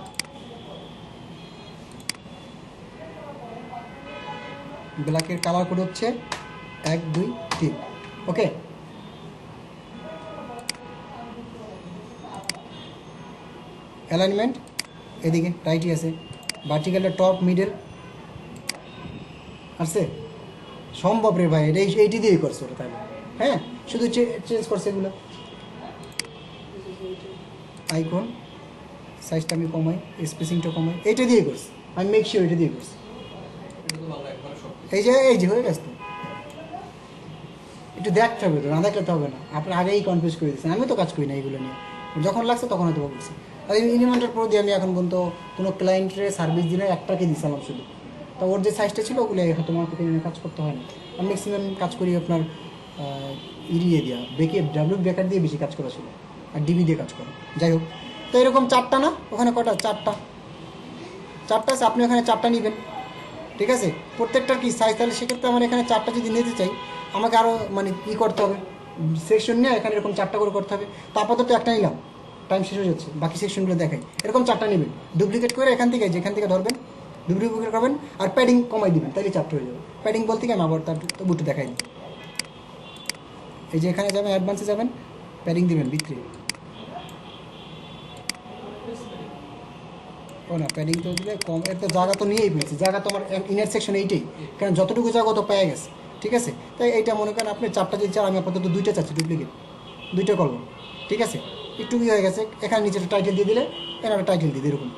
ব্ল্যাকের কালার কোড হচ্ছে 1 2 3। ওকে, অ্যালাইনমেন্ট এদিকে রাইটই আছে, ভার্টিক্যালটা টপ মিডল আছে। সম্ভব রে ভাই, এটা এইটি দিয়েই করছে ওটা তাহলে। হ্যাঁ, শুধু চেঞ্জ করছে এগুলো। আইকন সাইজটা আমি কমাই, স্পেসিংটা কমাই, এইটা দিয়ে করছি আমি, মেক শিওর এটা দিয়ে করছি। এটা তো ভালো, একবার সব এই যে হয়ে গেছে তো, একটু দেখতে হবে তো, না দেখলে তো হবে না। আপনার আগেই কনফিউজ করে দিচ্ছেন, আমি তো কাজ করি না এইগুলো নিয়ে, যখন লাগছে তখন হয়তো করছি। আর ইনিমেন্টার প্রো দিয়ে আমি এখন পর্যন্ত কোনো ক্লায়েন্টের সার্ভিস দিনে একটাকে দিয়েছিলাম শুধু, তো ওর যে সাইজটা ছিল ওগুলো হয়তো মার্কেটিং কাজ করতে হয় না। আমি ম্যাক্সিমাম কাজ করি আপনার ইরিয়ে দিয়া ডাব্লিউ বেকার দিয়ে বেশি কাজ করা ছিল, আর ডিবি দিয়ে কাজ করা। যাই হোক, তো এরকম 4টা না, ওখানে কটা 4টা আছে, আপনি ওখানে 4টা নেবেন, ঠিক আছে। প্রত্যেকটার কি সাইজ, তাহলে সেক্ষেত্রে আমার এখানে 4টা যদি নিতে চাই আমাকে আরও মানে কী করতে হবে, সেকশন নিয়ে এখানে এরকম 4টা করে করতে হবে। তো আপাতত একটা নিলাম, টাইম শেষ হয়ে যাচ্ছে, বাকি সেকশনগুলো দেখাই। এরকম 4টা নেবেন, ডুপ্লিকেট করে এখান থেকে যেখান থেকে ধরবেন ডুপ্লিকেট করবেন, আর প্যাডিং কমাই দিবেন, তাহলে 4টা হয়ে যাবে। প্যাডিং বলতে কি আমি আবার তার বুটে দেখাই দিই। এই যে এখানে যাবেন, অ্যাডভান্সে যাবেন, প্যাডিং দিবেন ভিতরে। ও না, প্যাডিং তো দিলে কম, এর তো জায়গা তো নিয়েই পেয়েছি, জায়গা তো আমার ইনার সেকশন এইটাই, কারণ যতটুকু জায়গা তো পেয়ে গেছে, ঠিক আছে। তাই এইটা মনে করেন আপনি 4টা যদি চান, আমি আপাতত 2টা চাচ্ছি, ডুপ্লিকেট 2টা করবো, ঠিক আছে। একটু কি হয়ে গেছে, এখানে নিচে টাইটেল দিয়ে দিলে এখানে টাইটেল দিয়ে দিই এরকম।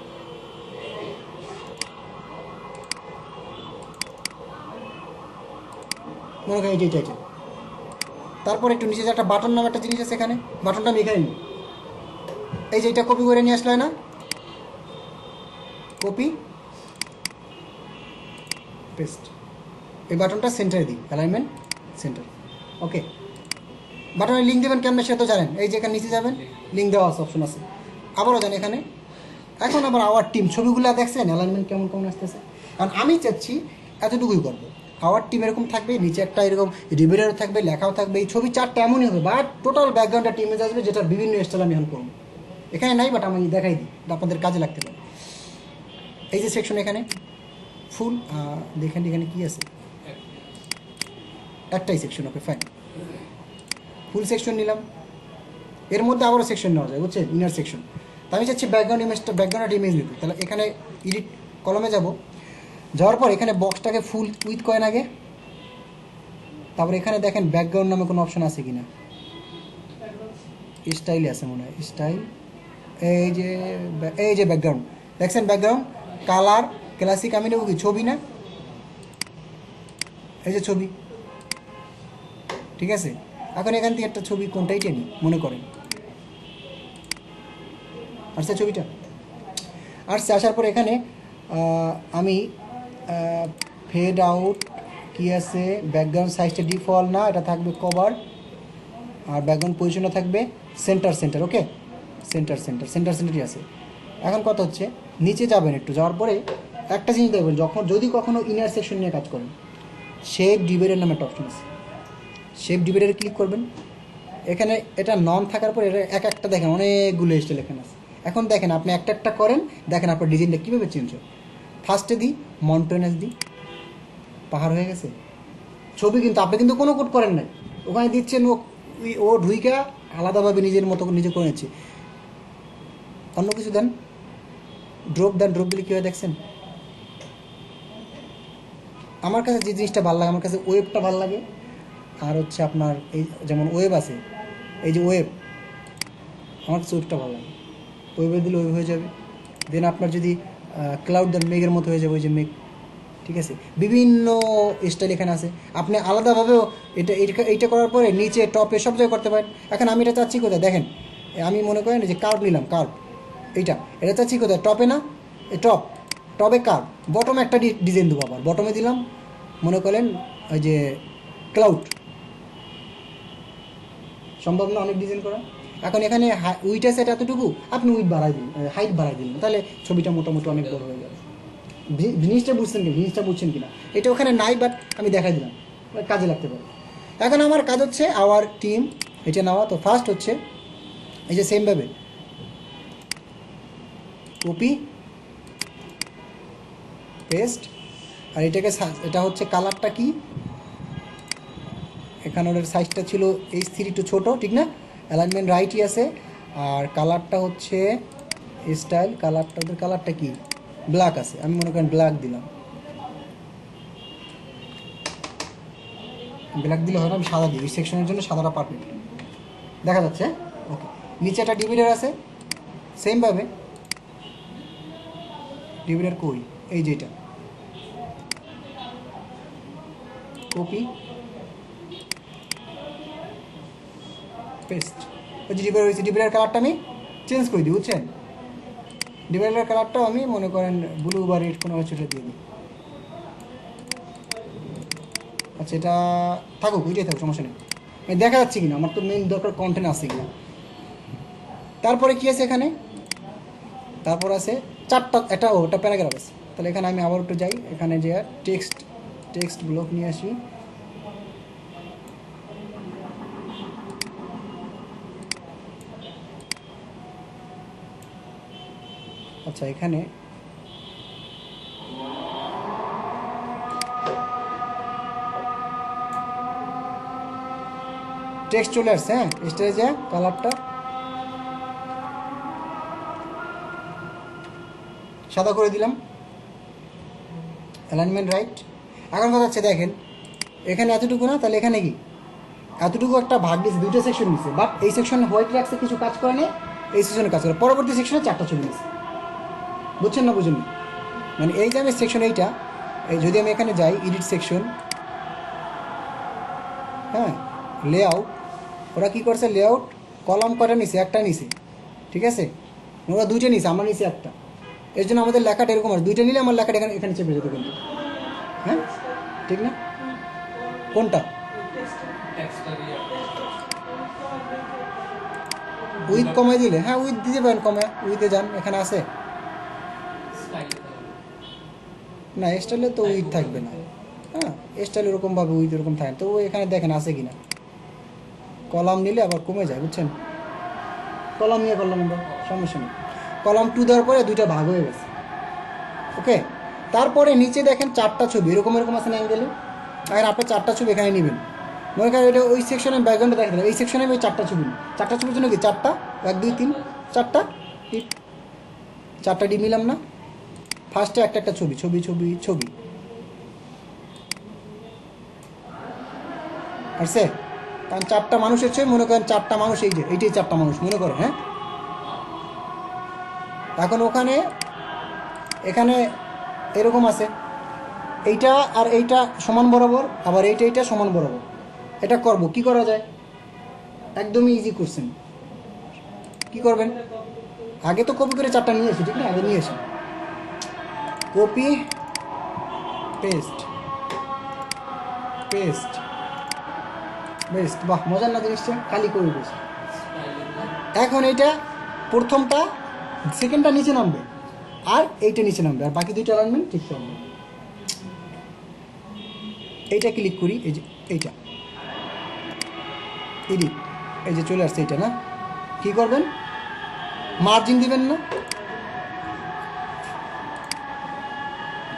মনে করেন এইটাই টাইটেল। তারপর একটু নিচে যে একটা বাটন নামে একটা জিনিস আছে, এখানে বাটনটা আমি এখানে নিই। এই যে এটা কপি করে নিয়ে আসলে না, কপি পেস্ট, এই বাটনটা সেন্টারে দিই, অ্যালাইনমেন্ট সেন্টার। ওকে, বাটনে লিঙ্ক দেবেন কেমন সে তো জানেন, এই যে এখানে নিচে যাবেন, লিঙ্ক দেওয়া আছে, অপশন আছে। আবারও যান এখানে, এখন আবার আওয়ার টিম ছবিগুলো দেখছেন অ্যালাইনমেন্ট কেমন কেমন আসতেছে। কারণ আমি চাচ্ছি এতটুকুই করবো, আওয়ার টিম এরকম থাকবে, নিচে একটা এরকম রিভিউয়ার থাকবে, লেখাও থাকবে, এই ছবি 4টা এমনই হবে, বাট টোটাল ব্যাকগ্রাউন্ডটা টিমে আসবে, যেটার বিভিন্ন স্টাইল আমি এখন করবো। এখানে নাই, বাট আমি দেখাই দিই, আপনাদের কাজে লাগতে পারে। এই যে সেকশন এখানে ফুল দেখেন, এখানে কী আছে, একটাই সেকশন, ওকে ফাইন, ফুল সেকশন নিলাম। এর মধ্যে আবারও সেকশন নেওয়া যায়, বুঝছেন, ইনার সেকশন। তো আমি চাচ্ছি ব্যাকগ্রাউন্ড ইমেজ নিতে, তাহলে এখানে এডিট কলমে যাব, যাওয়ার পর এখানে বক্সটাকে ফুল উইথ করেন আগে, তারপর এখানে দেখেন ব্যাকগ্রাউন্ড নামে কোনো অপশন আছে কিনা, স্টাইলে আছে মনে হয়, স্টাইল, এই যে ব্যাকগ্রাউন্ড দেখছেন, ব্যাকগ্রাউন্ড কালার ক্লাসিক, আমি নেব কি ছবি না, এই যে ছবি, ঠিক আছে। এখন এখান থেকে একটা ছবি কোনটাই টেনি মনে করেন, আসছে ছবিটা, আসছে, আসার পর এখানে আমি ফেড আউট কি আছে, ব্যাকগ্রাউন্ড সাইজটা ডিফল্ট না, এটা থাকবে কভার, আর ব্যাকগ্রাউন্ড পজিশনটা থাকবে সেন্টার। ওকে, সেন্টারই আছে। এখন কথা হচ্ছে নিচে যাবেন, একটু যাওয়ার পরে একটা জিনিস দেখবেন, যদি কখনো ইনার সেকশন নিয়ে কাজ করেন, শেপ ডিভাইডার নামে একটা অপশন আছে, শেপ ডিভাইডারে ক্লিক করবেন। এখানে এটা নন থাকার পর এটা একটা দেখেন অনেকগুলো স্টাইল এখানে আছে। এখন দেখেন আপনি একটা করেন, দেখেন আপনার ডিজাইনটা কীভাবে চেঞ্জ হয়। ফার্স্টে দিই মন্টেনেস দিই, পাহাড় হয়ে গেছে ছবি, কিন্তু আপনি কিন্তু কোনো কোড করেন নাই, ওখানে দিচ্ছেন ও ঢুইকা আলাদাভাবে নিজের মতো নিজে করে নিচ্ছে। অন্য কিছু দেন, ড্রপ দিলে কী হয় দেখছেন। আমার কাছে যে জিনিসটা ভালো লাগে, আমার কাছে ওয়েবটা ভালো লাগে, আর হচ্ছে আপনার এই যেমন ওয়েব আছে, এই যে ওয়েব, আমার কাছে ওয়েবটা ভালো লাগে, ওয়েবে দিলে ওয়েব হয়ে যাবে। দেন আপনার যদি ক্লাউড দেন, মেঘের মতো হয়ে যাবে, ওই যে মেঘ, ঠিক আছে। বিভিন্ন স্টাইল এখানে আছে, আপনি আলাদাভাবেও এইটা করার পরে নিচে টপে সব জায়গায় করতে পারেন। এখন আমি এটা চাচ্ছি কোথায় দেখেন, আমি মনে করেন যে কার্ভ নিলাম, কার্ভ এটা চাচ্ছি কোথায়, টপে না, টপে কার্ভ, বটমে একটা ডিজাইন দেবো, আবার বটমে দিলাম মনে করেন ওই যে ক্লাউড, সম্ভব না অনেক ডিজাইন করা। এখন এখানে উইট আছে এতটুকু, আপনি উইট বাড়াই দিন, হাইট বাড়াই দিন, তাহলে ছবিটা মোটামুটি অনেক বড় হয়ে যাবে। জিনিসটা বুঝছেন কিনা, এটা ওখানে নাই, বাট আমি দেখাই দিলাম, কাজে লাগতে পারে। এখন আমার কাজ হচ্ছে আওয়ার টিম এটা নেওয়া। তো ফার্স্ট হচ্ছে এই যে সেমভাবে কপি পেস্ট, আর এটাকে এটা হচ্ছে কালারটা কি, এখানে ওদের সাইজটা ছিল H3 একটু ছোটো, ঠিক না? অ্যালাইনমেন্ট রাইটই আছে। আর কালারটা হচ্ছে স্টাইল, কালারটা ওদের কালারটা কি ব্ল্যাক আছে, আমি মনে করেন ব্ল্যাক দিলাম। ব্ল্যাক দিলে হয় না, আমি সাদা দিই, এই সেকশনের জন্য সাদাটা পারফেক্ট দেখা যাচ্ছে। ওকে, নিচে একটা ডিভিডার আছে সেমভাবে। ডিভিডার কই, এই যে এটা কপি পেস্ট। ওই যে ডিভিডার হয়েছে, ডিভিডার কালারটা আমি চেঞ্জ করে দিই, বুঝছেন? ডিভিডার কালারটাও আমি মনে করেন ব্লু বা রেড কোনো কিছু দিয়ে দিই। আচ্ছা, এটা থাকুক, ওইটাই থাকুক, সমস্যা নেই। দেখা যাচ্ছে কিনা, আমার তো মেইন দরকার কন্টেন্ট আছে কিনা। তারপরে কি আছে এখানে, তারপর আছে চারটা, একটা ওটা প্যারাগ্রাফ আছে। তাহলে এখানে আমি আবার একটু যাই, এখানে যে টেক্সট ব্লক নিয়ে আসি। আচ্ছা, এখানে টেক্সট চলে আসছে। হ্যাঁ, স্টেজে কালারটা সাদা করে দিলাম, অ্যালাইনমেন্ট রাইট। এখন কথা হচ্ছে দেখেন, এখানে এতটুকু না, তাহলে এখানে কি এতটুকু একটা ভাগ দিয়েছে, দুইটা সেকশন নিচ্ছে, বাট এই সেকশনে হোয়াইট রাখছে, কিছু কাজ করে না, এই সেকশনে কাজ করে, পরবর্তী সেকশনে চারটা ছবি নিচ্ছে। বুঝছেন না বুঝুন? মানে এই যে আমি সেকশন এইটা, এই যদি আমি এখানে যাই এডিট সেকশন, হ্যাঁ, লেআউট, ওরা কী করছে, লেআউট কলাম কয়টা নিছে, একটা নিছে, ঠিক আছে? ওরা দুইটা নিছে, আমরা নিছি একটা। এর জন্য আমাদের লেখাটা এরকম আছে, দুইটা নিলে আমার লেখাটা এখানে চেপে যেত কিন্তু। হ্যাঁ, ঠিক না? কোনটা উইথ কমাই দিলে? হ্যাঁ, উইথ দিতে পারেন, কমে উইথে যান, এখানে আছে না, স্টাইলে তো উইথ থাকবে না। হ্যাঁ, স্টাইল এরকমভাবে উইথ এরকম থাকে, তো এখানে দেখেন আছে কিনা। কলাম নিলে আবার কমে যায়, বুঝছেন? কলাম নিয়ে করলাম আমরা, সমস্যা নেই। কলাম 2 দেওয়ার পরে দুইটা ভাগ হয়ে গেছে। ওকে, তারপরে নিচে দেখেন চারটা ছবি এরকম আছে না অ্যাঙ্গেলে। আর আপনার চারটা ছবি এখানে নেবেন, মনে করেন এটা ওই সেকশনের ব্যাকগ্রাউন্ডে দেখা দিলাম, এই সেকশনে আমি চারটা ছবি নিই। চারটা ছবির জন্য কি চারটা, 1 2 3 চারটা টিপ, চারটা ডিপ নিলাম না। ফার্স্টে একটা ছবি ছবি ছবি ছবি আসছে, কারণ চারটা মানুষের ছবি, মনে করেন চারটা মানুষ, এই যে এইটাই চারটা মানুষ মনে করেন। হ্যাঁ, এখন ওখানে এখানে এরকম আছে, এইটা আর এইটা সমান বরাবর, আবার এইটা সমান বরাবর। এটা করব, কি করা যায়? একদমই ইজি কোশ্চেন। কি করবেন, আগে তো কপি করে চারটা নিয়ে এসি, ঠিক না? আগে নিয়ে এসি, কপি পেস্ট পেস্ট বেস্ট। বাহ, মজার না জিনিসটা, খালি করে বসে। এখন এইটা প্রথমটা, সেকেন্ডটা নিচে নামবে, আর এইটা নিচে নামবে, আর বাকি দুইটা অ্যালাইনমেন্ট ঠিক থাকবে। এইটা ক্লিক করি, এই যে এইটা এডিট, এই যে চলে আসছে এইটা না। কি করবেন, মার্জিন দিবেন না,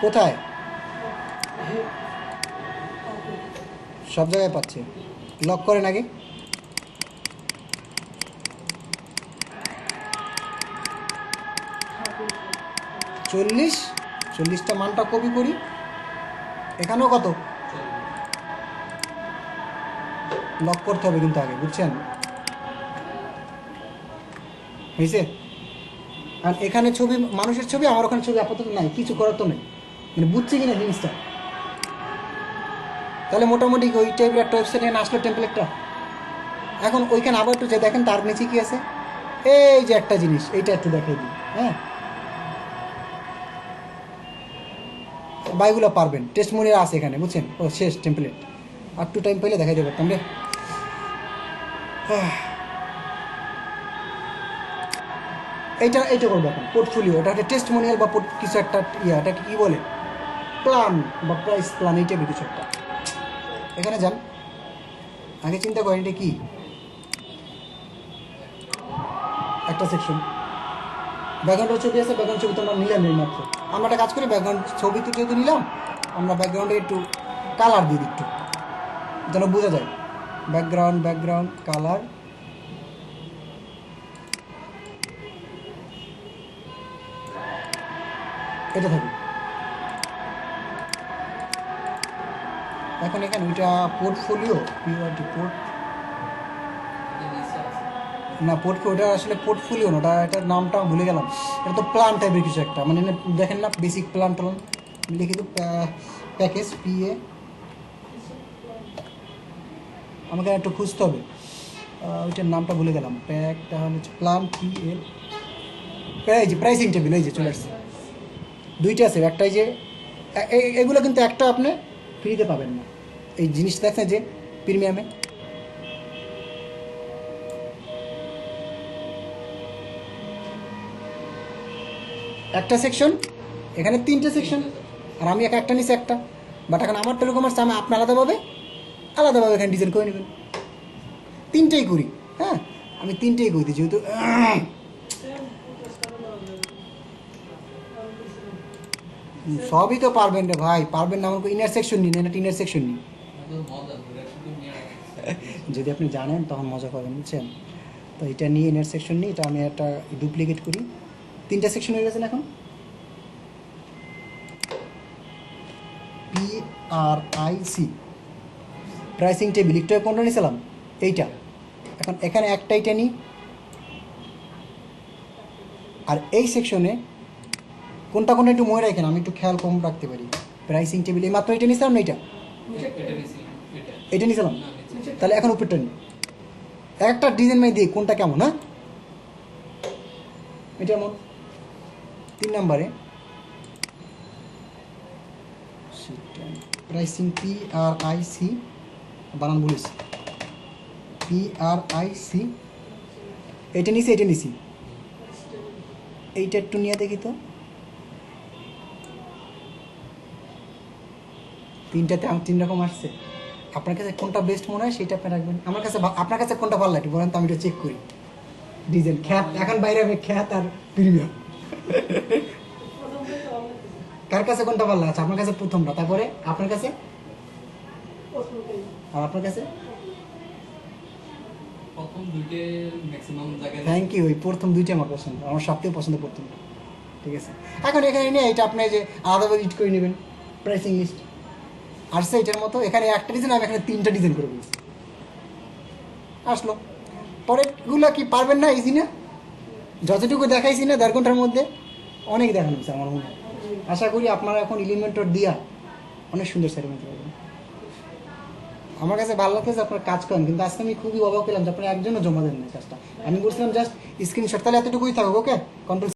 কোথায়, সব জায়গায় পাচ্ছে, লক করেন আগে। চল্লিশটা মানটা কপি করি, এখানেও কত লক করতে হবে কিন্তু আগে, বুঝছেন? হয়েছে? আর এখানে ছবি, মানুষের ছবি, আমার ওখানে ছবি আপাতত নাই, কিছু করার তো নেই, মানে বুঝছে কিনা জিনিসটা। তাহলে মোটামুটি ওই টাইপের একটা ওয়েবসাইট এখানে আসলো, টেমপ্লেটটা। এখন ওইখানে আবার একটু যে দেখেন তার নিচে কি আছে, এই যে একটা জিনিস, এইটা একটু দেখাই দিই। হ্যাঁ, বাইগুলো পারবেন, টেস্ট মনে আছে এখানে, বুঝছেন? ও শেষ টেমপ্লেট, আর একটু টাইম পেলে দেখাই দেবে পারতাম রে। এইটা করবো এখন, পোর্টফোলিও, এটা একটা টেস্টমোনিয়াল বা কিছু একটা এটাকে কী বলে, প্ল্যান বা প্রাইস প্ল্যান, এই টাইপের কিছু একটা। এখানে যান, আগে চিন্তা করেন এটা কি, একটা সেকশন ব্যাকগ্রাউন্ডের ছবি আছে, ব্যাকগ্রাউন্ড ছবি তো আমরা নিলাম এই মাত্র। আমরা একটা কাজ করি, ব্যাকগ্রাউন্ড ছবি তো যেহেতু নিলাম, আমরা ব্যাকগ্রাউন্ডে একটু কালার দিই একটু, যেন বোঝা যায়। ব্যাকগ্রাউন্ড কালার, এটা থাকুক। এখন এখানে ওইটা পোর্টফোলিও পোর্ট না, পোর্টফোলিওটা আসলে পোর্টফোলিও না, ওটা এটার নামটা ভুলে গেলাম। এটা তো প্ল্যান টাইপের কিছু একটা, মানে দেখেন না বেসিক প্ল্যান লিখে তো প্যাকেজ PA, আমাকে একটু খুঁজতে হবে, ওইটার নামটা ভুলে গেলাম। প্যাক তাহলে হচ্ছে প্ল্যান PL, এই যে প্রাইসিং টেবিল, এই যে চলে আসছে। দুইটা আছে, একটাই যে এগুলো কিন্তু একটা আপনি ফ্রিতে পাবেন না, এই জিনিসটা দেখছেন যে প্রিমিয়ামে। একটা সেকশন, এখানে 3টে সেকশন, আর আমি একটা নিচে একটা। বাট এখন আমার টেলিকমার্স আমি আপনি আলাদাভাবে এখানে ডিজাইন করে নেবেন। 3টেই করি, হ্যাঁ আমি 3টেই করি, যেহেতু সবই তো পারবেন রে ভাই, পারবেন না আমাকে ইনার সেকশন নিন, এটা ইনার সেকশন নিন। যদি আপনি জানেন তখন মজা পাবেন, বুঝছেন? তো এটা নিয়ে ইনার সেকশন নিই, এটা আমি একটা ডুপ্লিকেট করি। 3টা সেকশন হয়ে গেছে না এখন। PRIC প্রাইসিং টেবিল, একটু কোনটা নিয়েছিলাম? এইটা। এখন এখানে একটাইটা নিই, আর এই সেকশনে কোনটা একটু মনে রাখেন, আমি একটু খেয়াল কম রাখতে পারি। প্রাইসিং টেবিল এই মাত্র এটা নিয়েছিলাম না, এটা নিয়েছিলাম, তাহলে এখন উপরটা নিই। একটা ডিজাইন মাই দিই কোনটা কেমন, হ্যাঁ এটা এমন। 3 নম্বরে প্রাইসিং PRIC, বানান বলেছি PRIC, এটা নিছি, এইটা একটু নিয়ে দেখি তো। 3টাতে 3 রকম আসছে। আপনার কাছে কোনটা বেস্ট মনে হয় সেটা আপনি রাখবেন। আমার কাছে আপনার কাছে কোনটা ভালো লাগে বলেন তো, আমি এটা চেক করি। ডিজাইন খ্যাত এখন বাইরে হবে, খ্যাত আর প্রিমিয়াম। কার কাছে কোনটা ভালো লাগছে? আপনার কাছে প্রথমটা, তারপরে আপনার কাছে, আর আপনার কাছে প্রথম দুইটা ম্যাক্সিমাম জায়গায় থ্যাংক ইউ। ওই প্রথম 2টা আমার পছন্দ, আমার সবথেকে পছন্দ প্রথমটা। ঠিক আছে, এখন এখানে নিয়ে এটা আপনি যে আলাদাভাবে এডিট করে নেবেন। প্রাইসিং লিস্ট আসছে এটার মতো, এখানে একটা ডিজাইন, আমি এখানে 3টা ডিজাইন করে বলছি, আসলো। পরেরগুলো কি পারবেন না? ইজি না? যতটুকু দেখাইছি না 1.5 ঘন্টার মধ্যে অনেক দেখানো হয়েছে আমার মনে হয়। আশা করি আপনারা এখন এলিমেন্টর দিয়া অনেক সুন্দর সেট নিতে পারবেন। আমার কাছে ভালো লাগতেছে আপনার কাজ করেন, কিন্তু আজকে আমি খুবই অবাক পেলাম যে আপনার একজনও জমা দেন না কাজটা। আমি বলছিলাম জাস্ট স্ক্রিনশট, তাহলে এতটুকুই থাকুক। ওকে, কন্ট্রোল